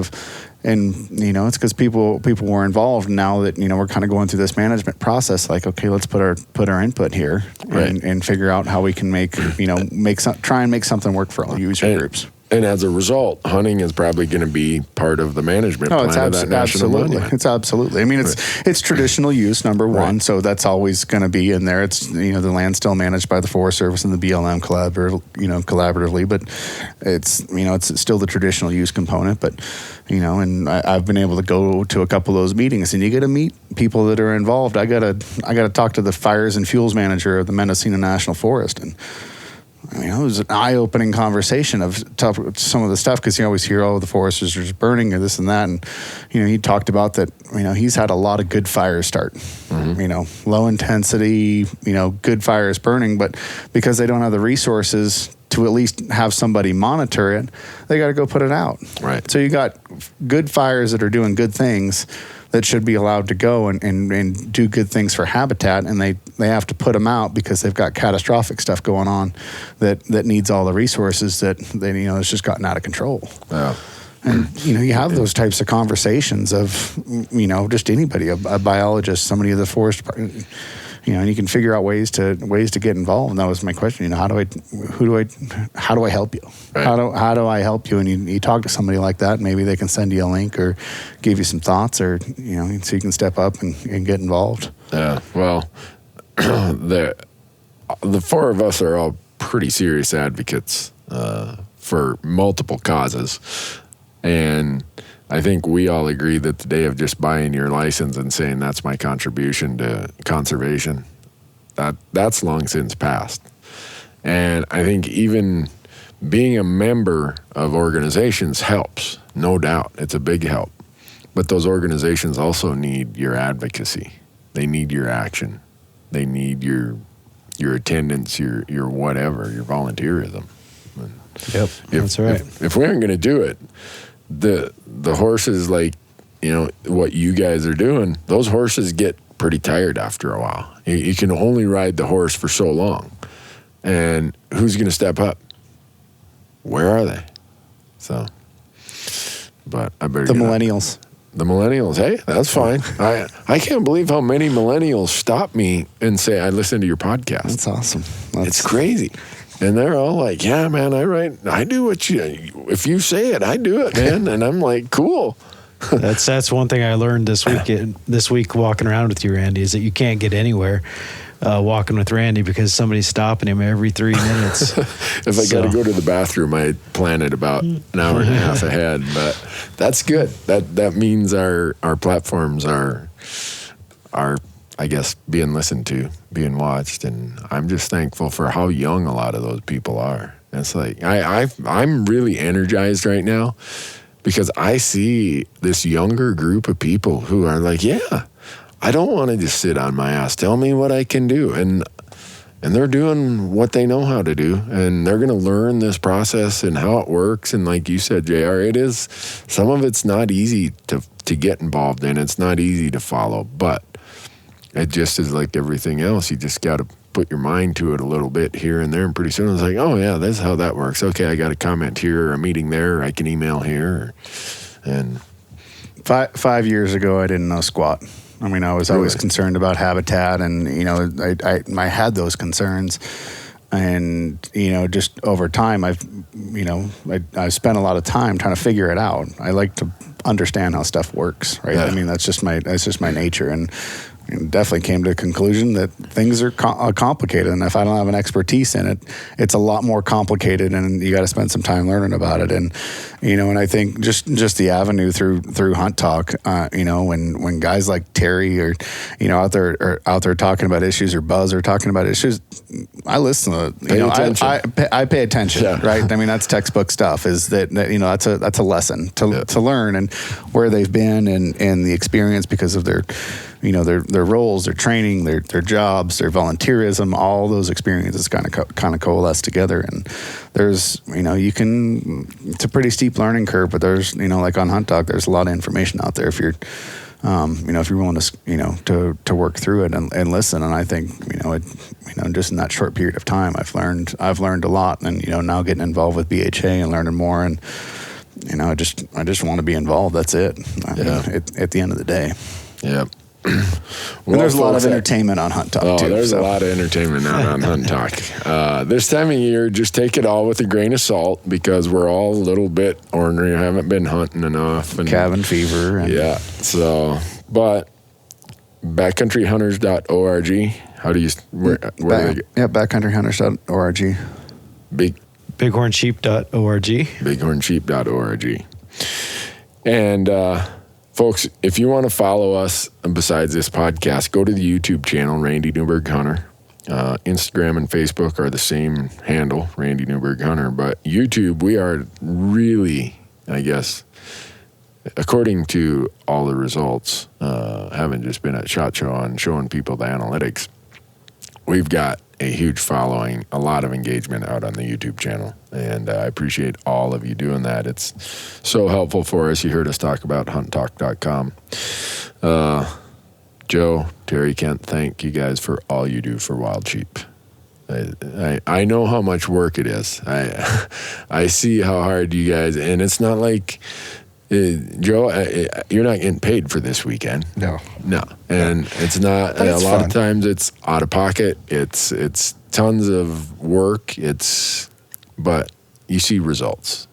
and it's because people were involved. Now that we're kind of going through this management process, okay, let's put our input here and figure out how we can try and make something work for all user groups. And as a result, hunting is probably going to be part of the management plan of that national monument. It's absolutely. I mean, it's traditional use, number one, so that's always going to be in there. It's the land's still managed by the Forest Service and the BLM collaboratively, but it's still the traditional use component. But and I've been able to go to a couple of those meetings, and you get to meet people that are involved. I got to talk to the fires and fuels manager of the Mendocino National Forest, and it was an eye-opening conversation of some of the stuff, because you always hear, the forest is just burning or this and that. And, he talked about that, he's had a lot of good fires start, low intensity, good fires burning. But because they don't have the resources to at least have somebody monitor it, they got to go put it out. Right. So you got good fires that are doing good things that should be allowed to go and do good things for habitat, and they have to put them out because they've got catastrophic stuff going on that needs all the resources that it's just gotten out of control. Yeah. And you have those types of conversations of just anybody, a biologist, somebody of the forest, and you can figure out ways to get involved. And that was my question. How do I help you? Right. How do I help you? And you talk to somebody like that, maybe they can send you a link or give you some thoughts, or so you can step up and get involved. Yeah. Well, the four of us are all pretty serious advocates for multiple causes, and I think we all agree that the day of just buying your license and saying that's my contribution to conservation, that's long since passed. And I think even being a member of organizations helps, no doubt. It's a big help. But those organizations also need your advocacy. They need your action. They need your attendance, your whatever, your volunteerism. Yep, that's right. If we aren't going to do it, the horses, what you guys are doing, those horses get pretty tired after a while. You can only ride the horse for so long. And who's going to step up? Where are they? So, but I better the millennials. The millennials, hey, that's fine. I can't believe how many millennials stop me and say, I listen to your podcast. That's awesome. It's crazy. And they're all like, yeah, man, I do what if you say it, I do it, man. And I'm like, cool. That's one thing I learned this week walking around with you, Randy, is that you can't get anywhere walking with Randy because somebody's stopping him every 3 minutes. If I got to go to the bathroom, I plan it about an hour and a half ahead. But that's good. That means our platforms are I guess being listened to, being watched, and I'm just thankful for how young a lot of those people are. And it's like I'm really energized right now because I see this younger group of people who are like, yeah, I don't want to just sit on my ass. Tell me what I can do, and they're doing what they know how to do, and they're going to learn this process and how it works. And like you said, JR, some of it's not easy to get involved in. It's not easy to follow, but it just is like everything else. You just got to put your mind to it a little bit here and there, and pretty soon it's like, oh yeah, that's how that works. Okay, I got a comment here, or a meeting there, or I can email here. And 5 years ago, I didn't know squat. I mean, I was always concerned about habitat, and I had those concerns, and just over time, I've spent a lot of time trying to figure it out. I like to understand how stuff works, right? Yeah. I mean, that's just my nature, and definitely came to the conclusion that things are complicated, and if I don't have an expertise in it, it's a lot more complicated, and you got to spend some time learning about it. And and I think just the avenue through Hunt Talk, when guys like Terry are out there talking about issues, or Buzz are talking about issues, I listen to it. I pay attention, right? I mean, that's textbook stuff. Is that's a lesson to learn, and where they've been, and the experience because of their roles, their training, their jobs, their volunteerism, all those experiences kind of coalesce together. And there's it's a pretty steep learning curve, but there's like on Hunt Talk, there's a lot of information out there if you're if you're willing to work through it and listen. And I think just in that short period of time, I've learned a lot. And now getting involved with BHA and learning more, and I just want to be involved. That's it. At the end of the day. Yeah. Well, there's a lot of entertainment on Hunt Talk too. There's a lot of entertainment out on Hunt Talk. This time of year, just take it all with a grain of salt, because we're all a little bit ornery. I haven't been hunting enough. And cabin fever. And but backcountryhunters.org. How do you? Backcountryhunters.org. Bighornsheep.org. Bighornsheep.org. And folks, if you want to follow us besides this podcast, go to the YouTube channel, Randy Newberg Hunter. Instagram and Facebook are the same handle, Randy Newberg Hunter. But YouTube, we are really, I guess, according to all the results, having just been at SHOT Show and showing people the analytics, we've got a huge following, a lot of engagement out on the YouTube channel. And I appreciate all of you doing that. It's so helpful for us. You heard us talk about hunttalk.com. Joe, Terry, Kent, thank you guys for all you do for wild sheep. I know how much work it is. I see how hard you guys, and it's not like, Joe, you're not getting paid for this weekend. No. And it's not, a lot of times it's out of pocket. It's tons of work. But you see results,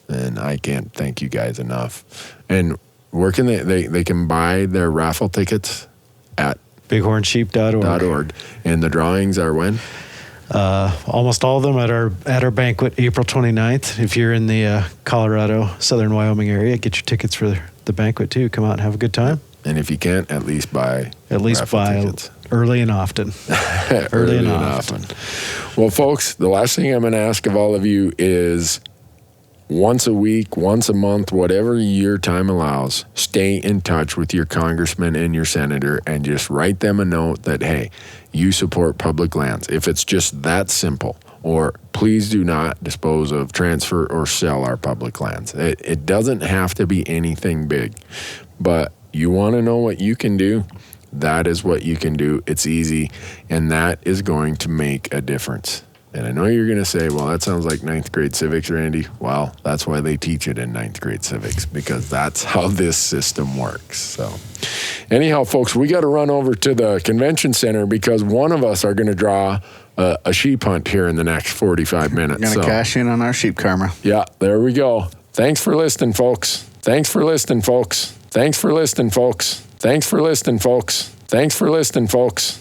and I can't thank you guys enough. And where can they can buy their raffle tickets at bighornsheep.org. And the drawings are when? Almost all of them at our banquet, April 29th. If you're in the Colorado, Southern Wyoming area, get your tickets for the banquet too. Come out and have a good time. And if you can't, at least buy tickets. Early and often. Early and often. Well, folks, the last thing I'm going to ask of all of you is, once a week, once a month, whatever your time allows, stay in touch with your congressman and your senator and just write them a note that, hey, you support public lands. If it's just that simple. Or please do not dispose of, transfer, or sell our public lands. It doesn't have to be anything big. But you want to know what you can do? That is what you can do. It's easy, and that is going to make a difference. And I know you're going to say, well, that sounds like 9th grade civics, Randy. Well, that's why they teach it in 9th grade civics, because that's how this system works. So anyhow, folks, we got to run over to the convention center because one of us are going to draw a sheep hunt here in the next 45 minutes. We're going to cash in on our sheep karma. Yeah, there we go. Thanks for listening, folks. Thanks for listening, folks. Thanks for listening, folks. Thanks for listening, folks. Thanks for listening, folks.